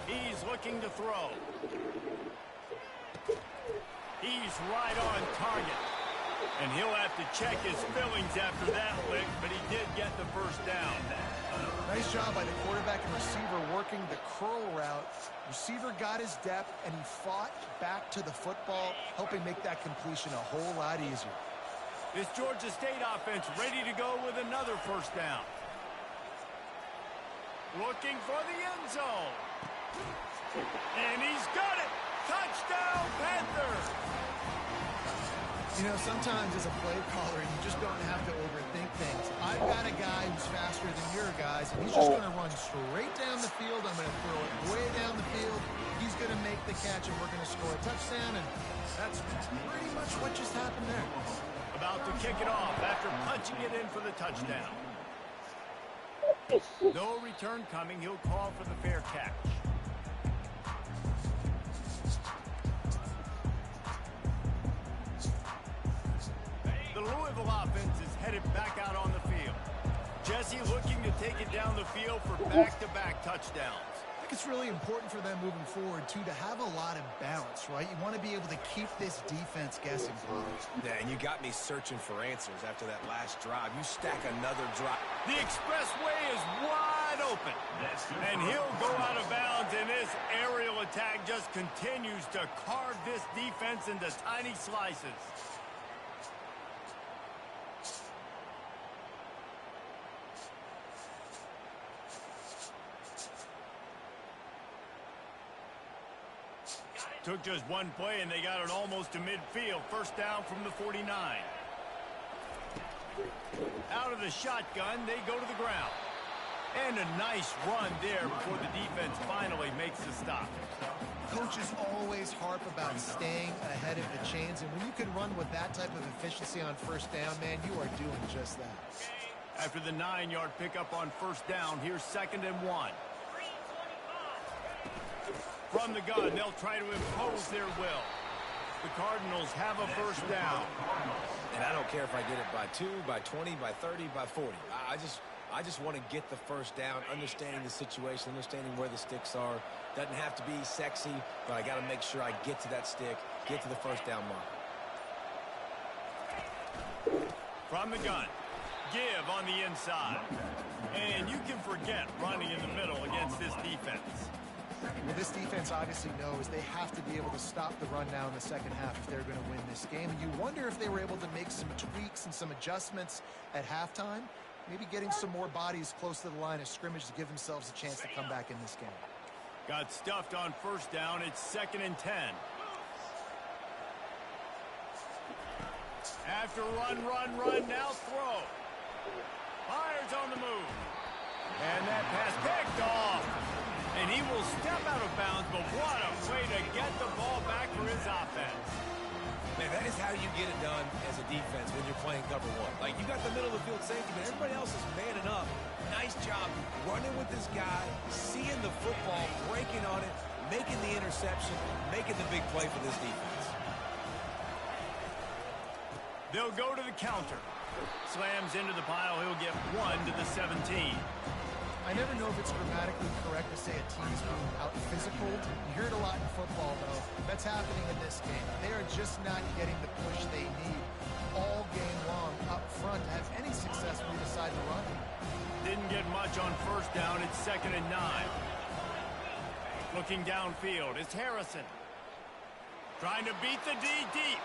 He's looking to throw. He's right on target. And he'll have to check his fillings after that lick, but he did get the first down. Nice job by the quarterback and receiver working the curl route. Receiver got his depth, and he fought back to the football, helping make that completion a whole lot easier. This Georgia State offense ready to go with another first down. Looking for the end zone. And he's got it. Touchdown, Panthers! You know, sometimes as a play caller, you just don't have to overthink things. I've got a guy who's faster than your guys, and he's just going to run straight down the field. I'm going to throw it way down the field. He's going to make the catch, and we're going to score a touchdown, and that's pretty much what just happened there. About to kick it off after punching it in for the touchdown. No return coming. He'll call for the fair catch. The Louisville offense is headed back out on the field. Jesse looking to take it down the field for back-to-back touchdowns. I think it's really important for them moving forward, too, to have a lot of balance, right? You want to be able to keep this defense guessing. Yeah, and you got me searching for answers after that last drive. You stack another drive. The expressway is wide open. And he'll go out of bounds, and this aerial attack just continues to carve this defense into tiny slices. Took just one play, and they got it almost to midfield. First down from the 49. Out of the shotgun, they go to the ground. And a nice run there before the defense finally makes the stop. Coaches always harp about staying ahead of the chains, and when you can run with that type of efficiency on first down, man, you are doing just that. After the 9-yard pickup on first down, here's 2nd and 1. From the gun, they'll try to impose their will. The Cardinals have a first down. And I don't care if I get it by 2, by 20, by 30, by 40. I just want to get the first down, understanding the situation, understanding where the sticks are. Doesn't have to be sexy, but I got to make sure I get to that stick, get to the first down mark. From the gun, give on the inside. And you can forget running in the middle against this defense. Well, this defense obviously knows they have to be able to stop the run now in the second half if they're going to win this game. And you wonder if they were able to make some tweaks and some adjustments at halftime, maybe getting some more bodies close to the line of scrimmage to give themselves a chance to come back in this game. Got stuffed on first down. It's 2nd and 10. After run, now throw. Fires on the move. And that pass picked off. And he will step out of bounds, but what a way to get the ball back for his offense. Man, that is how you get it done as a defense when you're playing cover one. Like, you got the middle of the field safety, but everybody else is manning up. Nice job running with this guy, seeing the football, breaking on it, making the interception, making the big play for this defense. They'll go to the counter. Slams into the pile. He'll get 1 to the 17. I never know if it's grammatically correct to say a team's being out-physical. You hear it a lot in football, though. That's happening in this game. They are just not getting the push they need all game long up front to have any success when they decide to run. Didn't get much on first down. It's 2nd and 9. Looking downfield, it's Harrison. Trying to beat the D deep.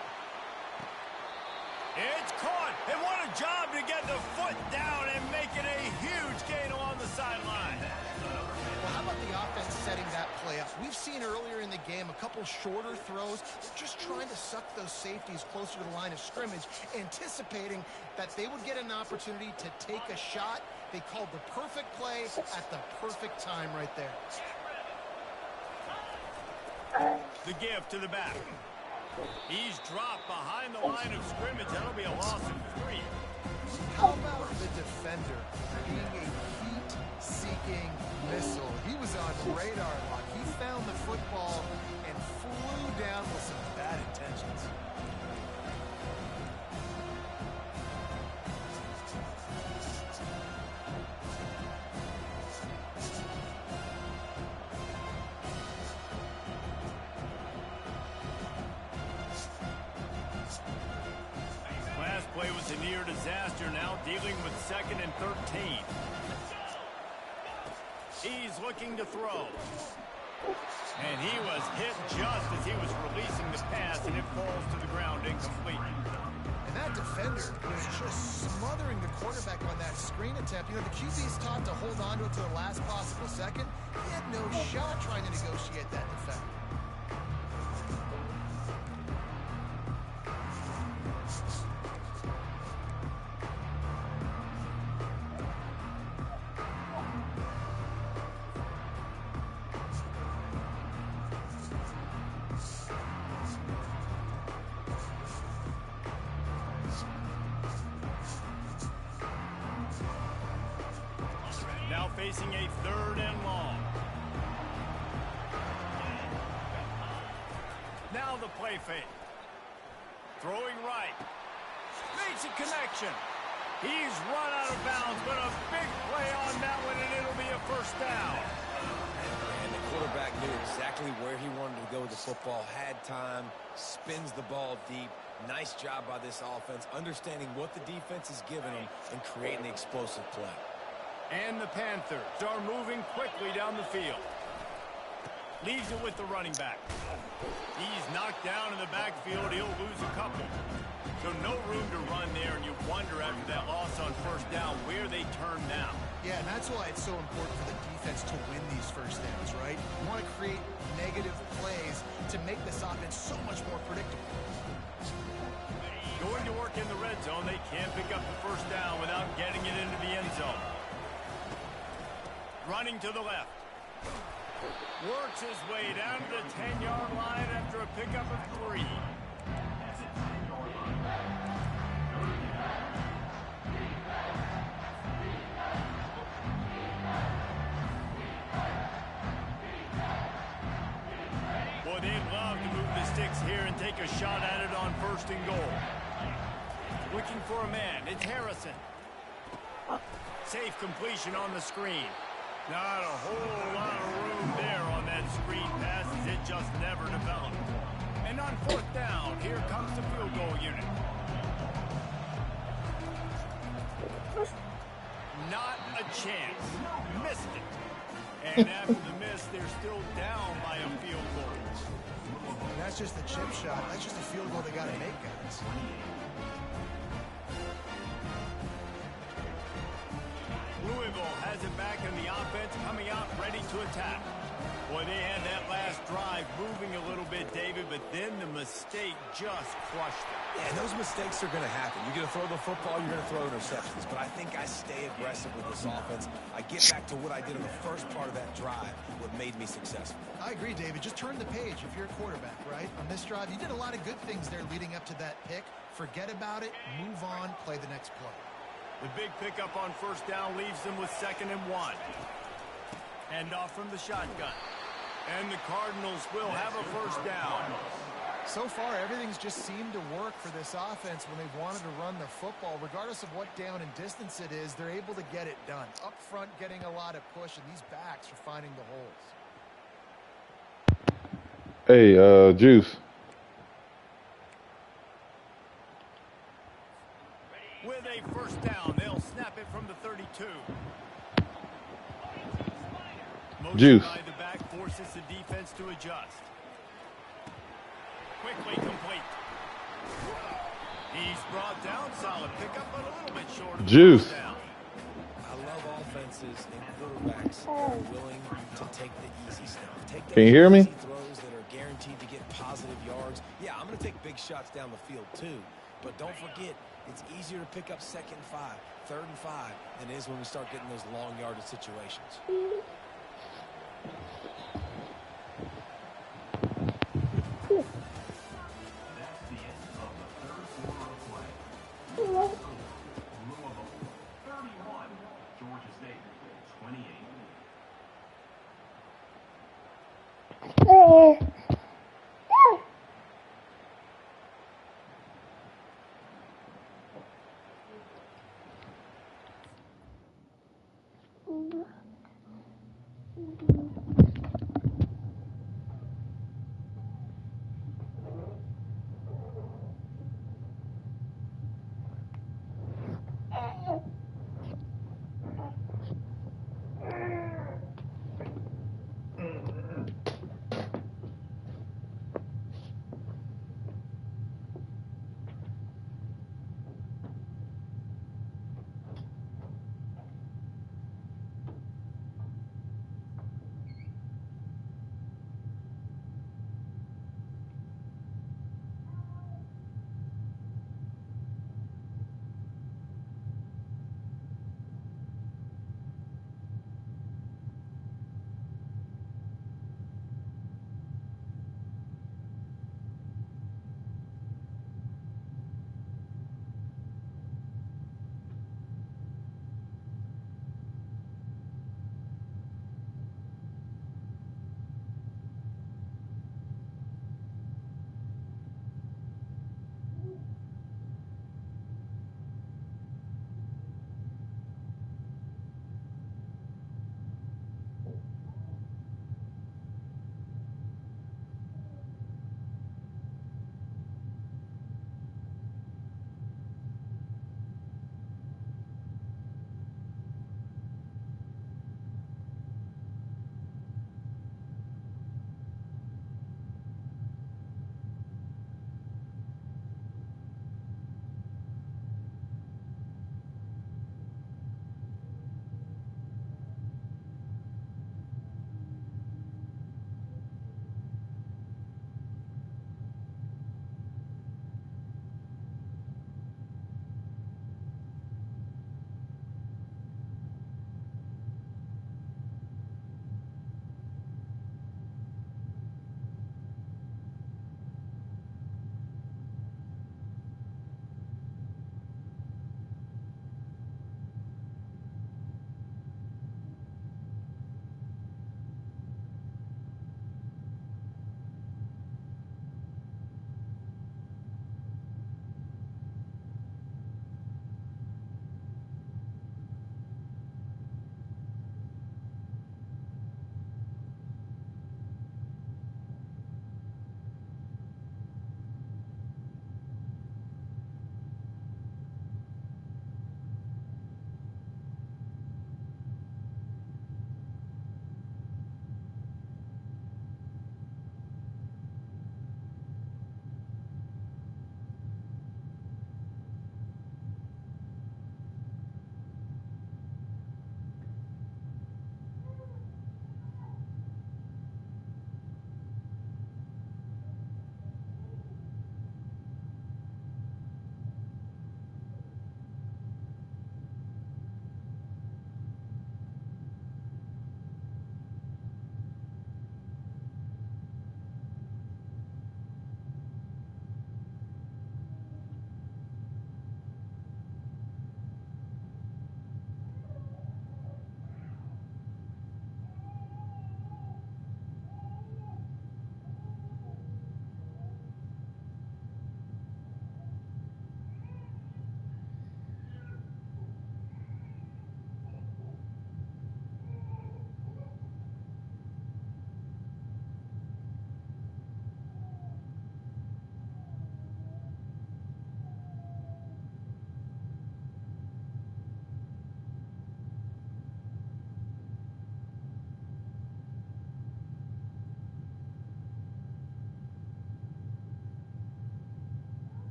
It's caught, and what a job to get the foot down and make it a huge gain along the sideline. Well, how about the offense setting that play up? We've seen earlier in the game a couple shorter throws, just trying to suck those safeties closer to the line of scrimmage, anticipating that they would get an opportunity to take a shot. They called the perfect play at the perfect time right there. The give to the back. He's dropped behind the line of scrimmage. That'll be a loss of 3. How about the defender being a heat-seeking missile? He was on radar lock. He found the football and flew down with some bad intentions. Play was a near disaster, now dealing with 2nd and 13. He's looking to throw. And he was hit just as he was releasing the pass, and it falls to the ground incomplete. And that defender was just smothering the quarterback on that screen attempt. You know, the QB's taught to hold on to it to the last possible second. He had no shot trying to negotiate that defender. Now facing a 3rd and long. Now the play fake. Throwing right. Makes a connection. He's run out of bounds, but a big play on that one, and it'll be a first down. And the quarterback knew exactly where he wanted to go with the football, had time, spins the ball deep. Nice job by this offense, understanding what the defense is giving them and creating the explosive play. And the Panthers are moving quickly down the field. Leaves it with the running back. He's knocked down in the backfield. He'll lose a couple. So no room to run there, and you wonder after that loss on first down where they turn now. Yeah, and that's why it's so important for the defense to win these first downs, right? You want to create negative plays to make this offense so much more predictable. Going to work in the red zone. They can't pick up the first down without getting it into the end zone. Running to the left. Works his way down to the 10-yard line after a pickup of 3. Boy, they'd love to move the sticks here and take a shot at it on 1st and goal. Looking for a man. It's Harrison. Safe completion on the screen. Not a whole lot of room there on that screen pass as it just never developed. And on 4th down, here comes the field goal unit. Not a chance. Missed it. And after the miss, they're still down by a field goal. And that's just the chip shot. That's just a field goal they got to make, guys. Louisville has it back in the offense, coming out ready to attack. Boy, they had that last drive moving a little bit, David, but then the mistake just crushed them. Yeah, and those mistakes are going to happen. You're going to throw the football, you're going to throw interceptions. But I think I stay aggressive with this offense. I get back to what I did in the first part of that drive, what made me successful. I agree, David. Just turn the page if you're a quarterback, right? On this drive, you did a lot of good things there leading up to that pick. Forget about it, move on, play the next play. The big pickup on first down leaves them with 2nd and 1. Hand off from the shotgun. And the Cardinals will have a first down. So far, everything's just seemed to work for this offense when they've wanted to run the football. Regardless of what down and distance it is, they're able to get it done. Up front, getting a lot of push, and these backs are finding the holes. Hey, Juice. With a first down, they'll snap it from the 32. Juice. By the back forces the defense to adjust. Quickly complete. He's brought down. Solid pickup, but a little bit short of Juice. down. I love offenses and quarterbacks that are willing to take the easy stuff. Take Can you hear me? easy throws that are guaranteed to get positive yards. Yeah, I'm going to take big shots down the field too. But don't forget, it's easier to pick up 2nd and 5, 3rd and 5 than it is when we start getting those long yardage situations.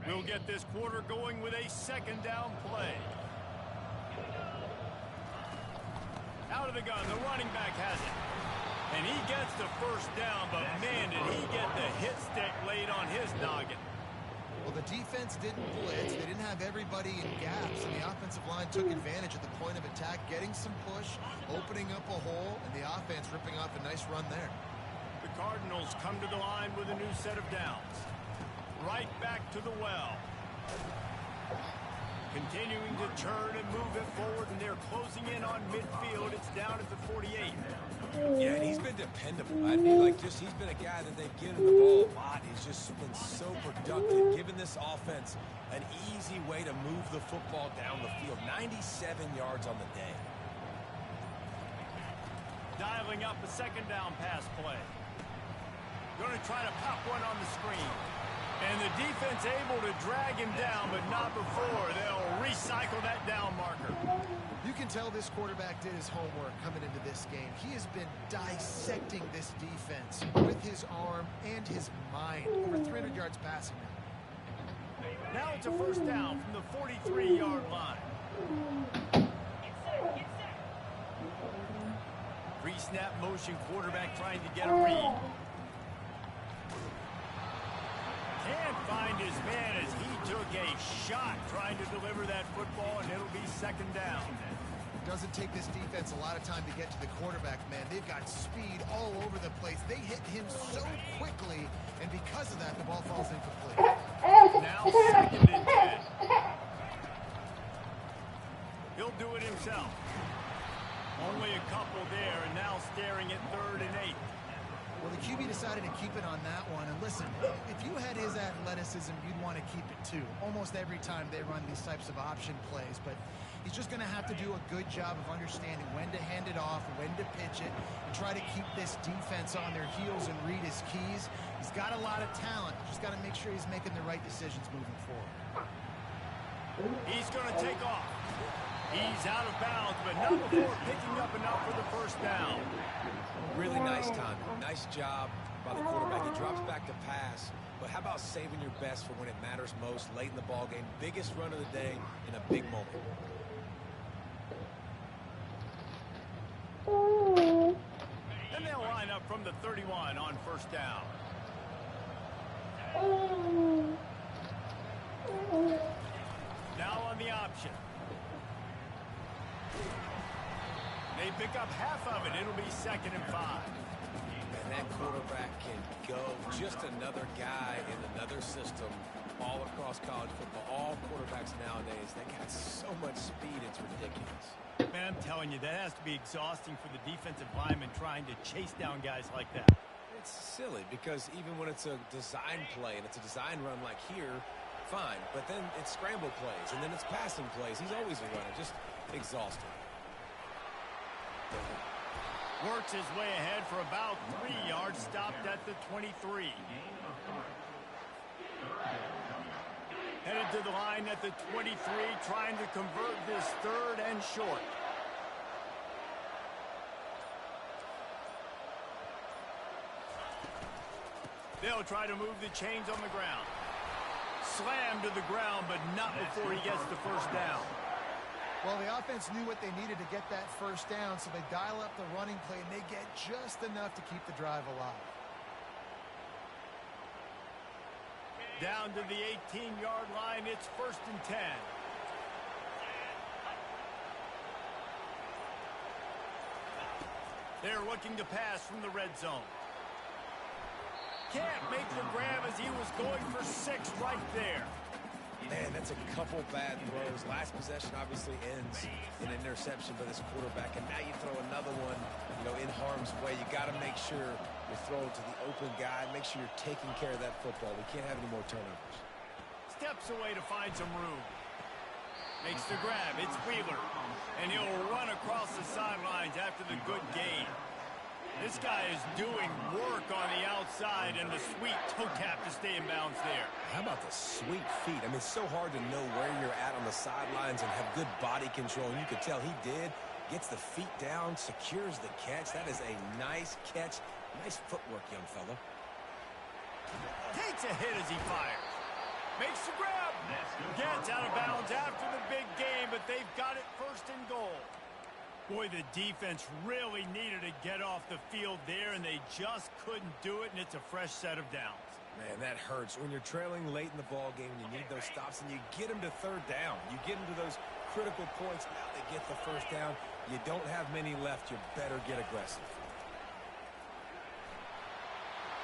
We'll get this quarter going with a second down play. Out of the gun, the running back has it. And he gets the first down, but man, did he get the hit stick laid on his noggin. Well, the defense didn't blitz. They didn't have everybody in gaps, and the offensive line took advantage at the point of attack, getting some push, opening up a hole, and the offense ripping off a nice run there. The Cardinals come to the line with a new set of downs. Right back to the well. Continuing to turn and move it forward, and they're closing in on midfield. It's down at the 48. Yeah, and he's been dependable. I mean, he's been a guy that they've given the ball a lot. He's just been so productive, giving this offense an easy way to move the football down the field. 97 yards on the day. Dialing up a second down pass play. Going to try to pop one on the screen. And the defense able to drag him down, but not before. They'll recycle that down marker. You can tell this quarterback did his homework coming into this game. He has been dissecting this defense with his arm and his mind. Over 300 yards passing now. Now it's a first down from the 43-yard line. Pre-snap motion quarterback trying to get a read. Can't find his man as he took a shot trying to deliver that football, and it'll be second down. It doesn't take this defense a lot of time to get to the quarterback, man. They've got speed all over the place. They hit him so quickly, and because of that, the ball falls incomplete. Now second and 10. He'll do it himself. Only a couple there, and now staring at 3rd and 8. Well, the QB decided to keep it on that one. And listen, if you had his athleticism, you'd want to keep it too. Almost every time they run these types of option plays. But he's just going to have to do a good job of understanding when to hand it off, when to pitch it, and try to keep this defense on their heels and read his keys. He's got a lot of talent. Just got to make sure he's making the right decisions moving forward. He's going to take off. He's out of bounds, but not before picking up enough for the first down. Really nice time. Nice job by the quarterback. He drops back to pass, but how about saving your best for when it matters most late in the ball game? Biggest run of the day in a big moment. And they'll line up from the 31 on first down. Now on the option. They pick up half of it. It'll be 2nd and 5. And that quarterback can go. Just another guy in another system all across college football. All quarterbacks nowadays, they got so much speed, it's ridiculous. Man, I'm telling you, that has to be exhausting for the defensive lineman trying to chase down guys like that. It's silly because even when it's a design play and it's a design run like here, fine. But then it's scramble plays and then it's passing plays. He's always a runner. Just exhausting. Works his way ahead for about 3 yards, stopped at the 23. Headed to the line at the 23, trying to convert this 3rd and short. They'll try to move the chains on the ground. Slammed to the ground, but not before he gets the first down. Well, the offense knew what they needed to get that first down, so they dial up the running play, and they get just enough to keep the drive alive. Down to the 18-yard line, it's 1st and 10. They're looking to pass from the red zone. can't make the grab as he was going for 6 right there. Man, that's a couple bad throws. Last possession obviously ends in an interception by this quarterback, and now you throw another one, in harm's way. You got to make sure you're throwing to the open guy. Make sure you're taking care of that football. We can't have any more turnovers. Steps away to find some room. Makes the grab. It's Wheeler. And he'll run across the sidelines after the good gain. This guy is doing work on the outside and the sweet toe tap to stay in bounds there. How about the sweet feet? I mean, it's so hard to know where you're at on the sidelines and have good body control. And you could tell he did. Gets the feet down, secures the catch. That is a nice catch. Nice footwork, young fella. Takes a hit as he fires. Makes the grab. Gets out of bounds after the big game, but they've got it first and goal. Boy, the defense really needed to get off the field there, and they just couldn't do it, and it's a fresh set of downs. Man, that hurts. When you're trailing late in the ball game, you need those stops, and you get them to third down. You get them to those critical points. Now they get the first down. You don't have many left. You better get aggressive.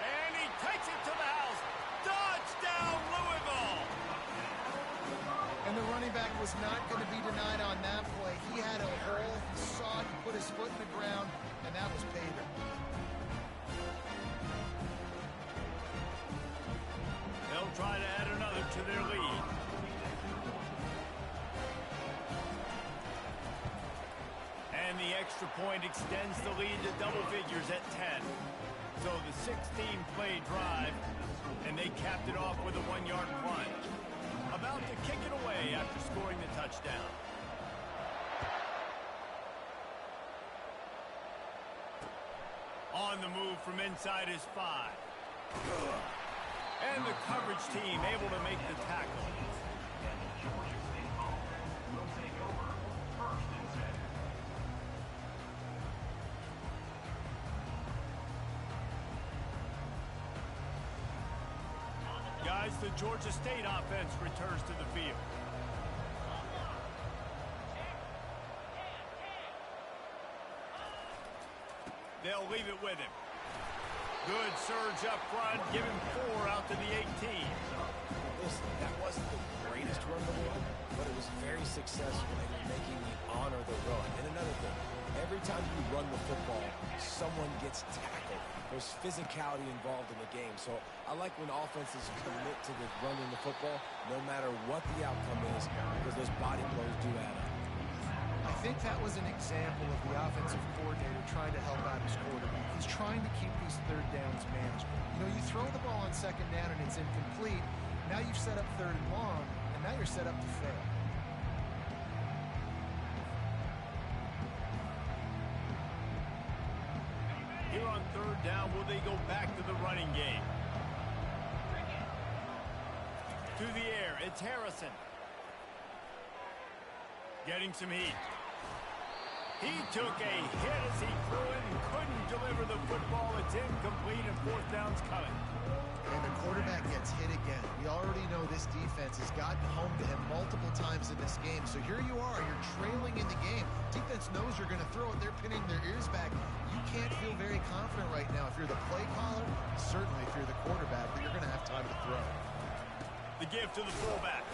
And he takes it to the house. Touchdown, Louisville! And the running back was not going to be denied on that play. He had a hole, he saw it, he put his foot in the ground, and that was paydirt. They'll try to add another to their lead. And the extra point extends the lead to double figures at 10. So the 16-play drive, and they capped it off with a 1-yard plunge. About to kick it away after scoring the touchdown. On the move from inside his 5. And the coverage team able to make the tackle. Guys, the Georgia State offense returns to the field. They'll leave it with him. Good surge up front, give him 4 out to the 18. Listen, that wasn't the greatest run of the world, but it was very successful in making me honor the run. And another thing, every time you run the football, someone gets tackled. There's physicality involved in the game. So I like when offenses commit to the running the football, no matter what the outcome is, because those body blows do add up. I think that was an example of the offensive coordinator trying to help out his quarterback. He's trying to keep these third downs manageable. You throw the ball on second down and it's incomplete. Now you've set up third and long, and now you're set up to fail. Here on third down, will they go back to the running game? To the air, it's Harrison. Getting some heat. He took a hit as he threw it and couldn't deliver the football. It's incomplete and 4th down's coming. And the quarterback gets hit again. We already know this defense has gotten home to him multiple times in this game. So here you are, you're trailing in the game. Defense knows you're going to throw it. They're pinning their ears back. You can't feel very confident right now if you're the play caller, certainly if you're the quarterback, that you're going to have time to throw. The give to the fullback.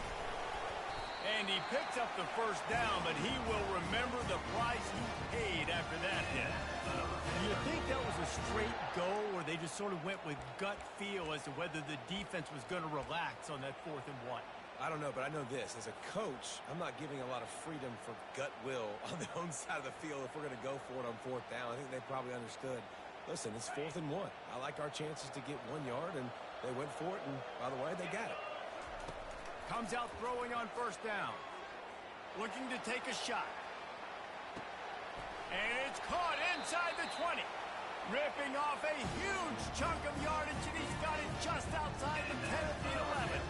And he picks up the first down, but he will remember the price he paid after that hit. Do you think that was a straight go, or they just sort of went with gut feel as to whether the defense was going to relax on that 4th and 1? I don't know, but I know this. As a coach, I'm not giving a lot of freedom for gut will on their own side of the field if we're going to go for it on 4th down. I think they probably understood. Listen, it's 4th and 1. I like our chances to get 1 yard, and they went for it, and by the way, they got it. Comes out throwing on 1st down. Looking to take a shot. And it's caught inside the 20. Ripping off a huge chunk of yardage, and he's got it just outside the 10 of the 11.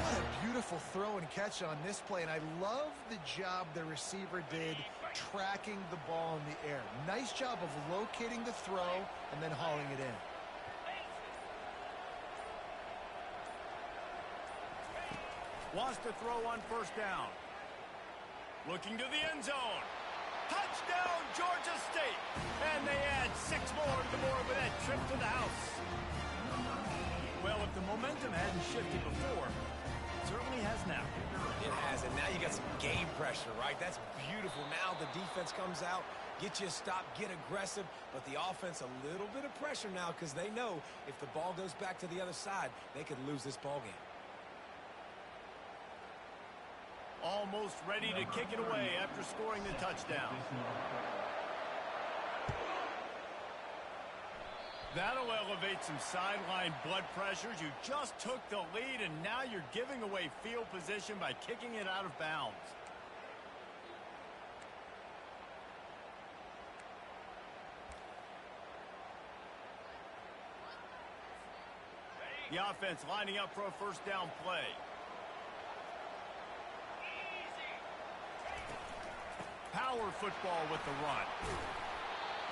What a beautiful throw and catch on this play, and I love the job the receiver did tracking the ball in the air. Nice job of locating the throw and then hauling it in. Wants to throw on 1st down. Looking to the end zone. Touchdown, Georgia State. And they add 6 more to the board with that trip to the house. hadn't shifted before. Certainly has now. It has, and now you got some game pressure, right? That's beautiful. Now the defense comes out, get you a stop, get aggressive, but the offense a little bit of pressure now because they know if the ball goes back to the other side, they could lose this ball game. Almost ready to kick it away after scoring the touchdown. That'll elevate some sideline blood pressures. You just took the lead, and now you're giving away field position by kicking it out of bounds. The offense lining up for a first down play. Power football with the run.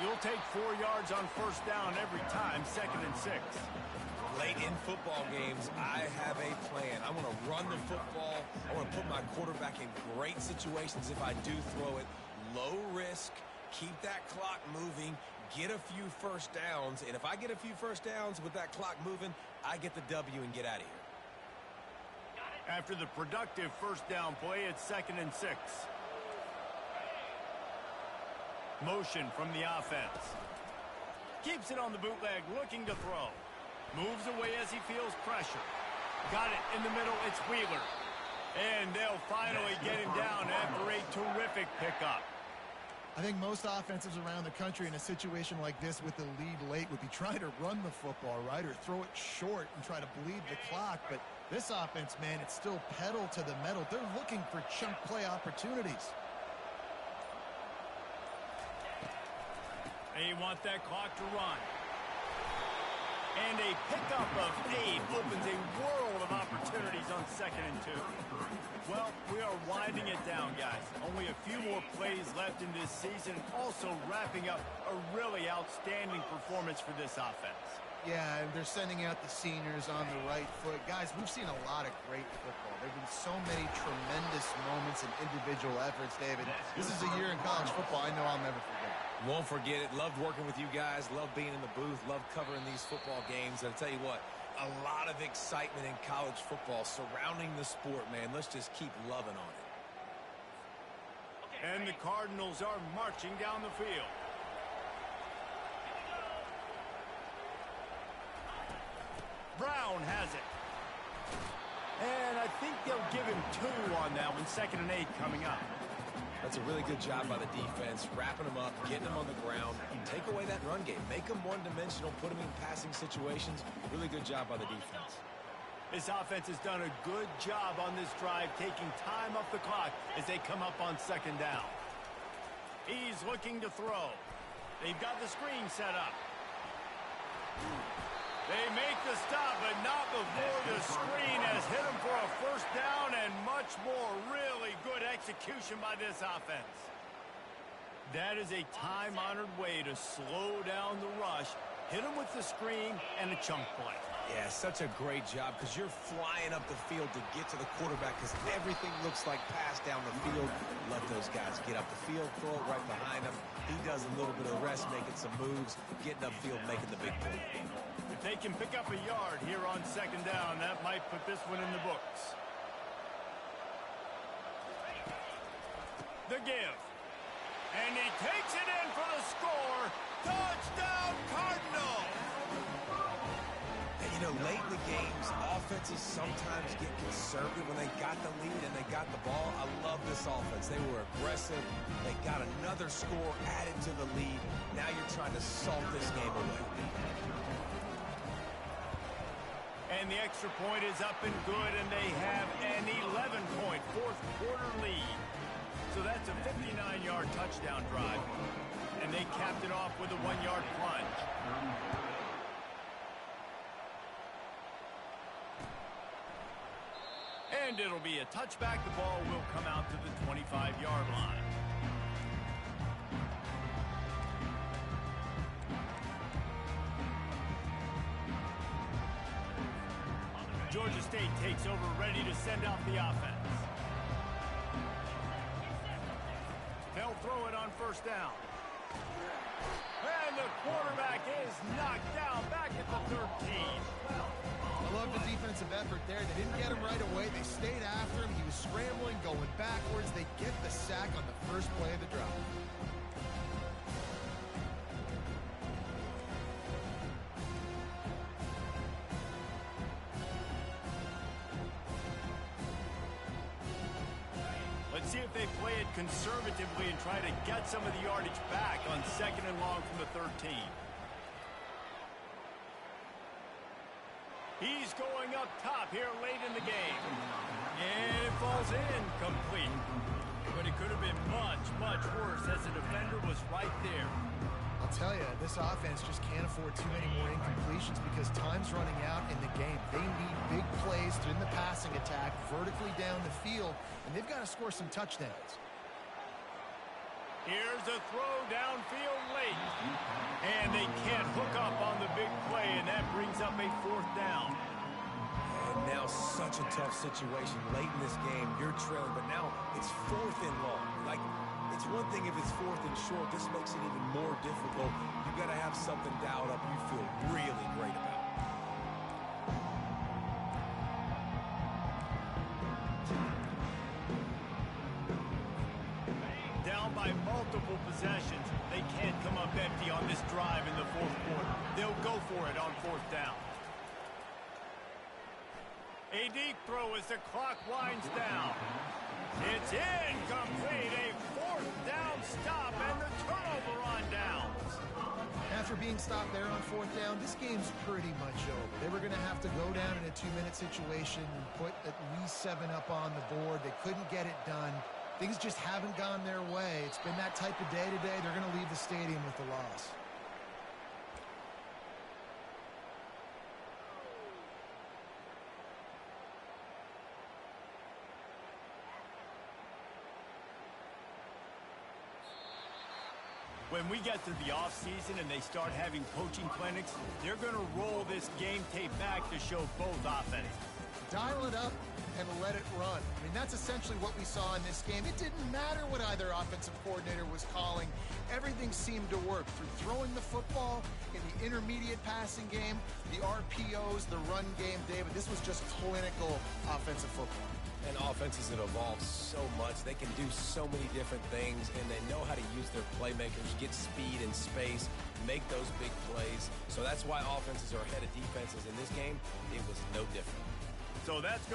You'll take 4 yards on first down every time, 2nd and 6. Late in football games, I have a plan. I want to run the football. I want to put my quarterback in great situations if I do throw it. Low risk, keep that clock moving, get a few first downs. And if I get a few first downs with that clock moving, I get the W and get out of here. After the productive first down play, it's 2nd and 6. Motion from the offense. Keeps it on the bootleg, looking to throw. Moves away as he feels pressure. Got it in the middle, it's Wheeler. And they'll finally get him down after a terrific pickup. I think most offenses around the country in a situation like this with the lead late would be trying to run the football, right, or throw it short and try to bleed the clock. But this offense, man, it's still pedal to the metal. They're looking for chunk play opportunities. They want that clock to run. And a pickup of 8 opens a world of opportunities on 2nd and 2. Well, we are winding it down, guys. Only a few more plays left in this season. Also wrapping up a really outstanding performance for this offense. Yeah, and they're sending out the seniors on the right foot. Guys, we've seen a lot of great football. There have been so many tremendous moments and individual efforts, David. This is a year in college football I know I'll never forget. Won't forget it. Loved working with you guys. Loved being in the booth. Loved covering these football games. And I'll tell you what, a lot of excitement in college football surrounding the sport, man. Let's just keep loving on it. And the Cardinals are marching down the field. Brown has it. And I think they'll give him 2 on that one. 2nd and 8 coming up. That's a really good job by the defense, wrapping them up, getting them on the ground. Take away that run game. Make them one-dimensional, put them in passing situations. Really good job by the defense. This offense has done a good job on this drive, taking time off the clock as they come up on 2nd down. He's looking to throw. They've got the screen set up. They make the stop, but not before the screen has hit him for a first down, and much more. Really good execution by this offense. That is a time-honored way to slow down the rush, hit him with the screen, and a chunk play. Yeah, such a great job because you're flying up the field to get to the quarterback because everything looks like pass down the field. Let those guys get up the field, throw it right behind him. He does a little bit of rest, making some moves, getting upfield, making the big play. If they can pick up a yard here on 2nd down, that might put this one in the books. The give. And he takes it in for the score. Touchdown, Cardinal! And, you know, late in the games, offenses sometimes get conservative when they got the lead and they got the ball. I love this offense. They were aggressive. They got another score added to the lead. Now you're trying to salt this game away. And the extra point is up and good, and they have an 11-point fourth-quarter lead. So that's a 59-yard touchdown drive. And they capped it off with a 1-yard plunge. And it'll be a touchback. The ball will come out to the 25-yard line. Georgia State takes over, ready to send out the offense. They'll throw it on first down. And the quarterback is knocked down back at the 13. I love the defensive defensive effort there. They didn't get him right away. They stayed after him. He was scrambling, going backwards. They get the sack on the first play of the drive. Let's see if they play it conservatively and try to get some of the yardage back on 2nd and long from the 13. He's going up top here late in the game. And it falls in complete. But it could have been much, much worse as the defender was right there. I'll tell you, this offense just can't afford too many more incompletions because time's running out in the game. They need big plays in the passing attack, vertically down the field, and they've got to score some touchdowns. Here's a throw downfield late. And they can't hook up on the big play, and that brings up a 4th down. And now such a tough situation late in this game. You're trailing, but now it's 4th and long. Like, it's one thing if it's 4th and short. This makes it even more difficult. You got to have something dialed up you feel really great about. Down by multiple possessions. They can't come up empty on this drive in the 4th quarter. They'll go for it on 4th down. A deep throw as the clock winds down. It's incomplete. A 4th down stop and the turnover on downs. After being stopped there on 4th down, this game's pretty much over. They were going to have to go down in a 2-minute situation and put at least 7 up on the board. They couldn't get it done. Things just haven't gone their way. It's been that type of day today. They're going to leave the stadium with the loss. When we get to the offseason and they start having coaching clinics, they're going to roll this game tape back to show both offenses. Dial it up and let it run. I mean, that's essentially what we saw in this game. It didn't matter what either offensive coordinator was calling. Everything seemed to work through throwing the football in the intermediate passing game, the RPOs, the run game. David, this was just clinical offensive football. And offenses that evolve so much. They can do so many different things, and they know how to use their playmakers, get speed and space, make those big plays. So that's why offenses are ahead of defenses in this game. It was no different. So that's going to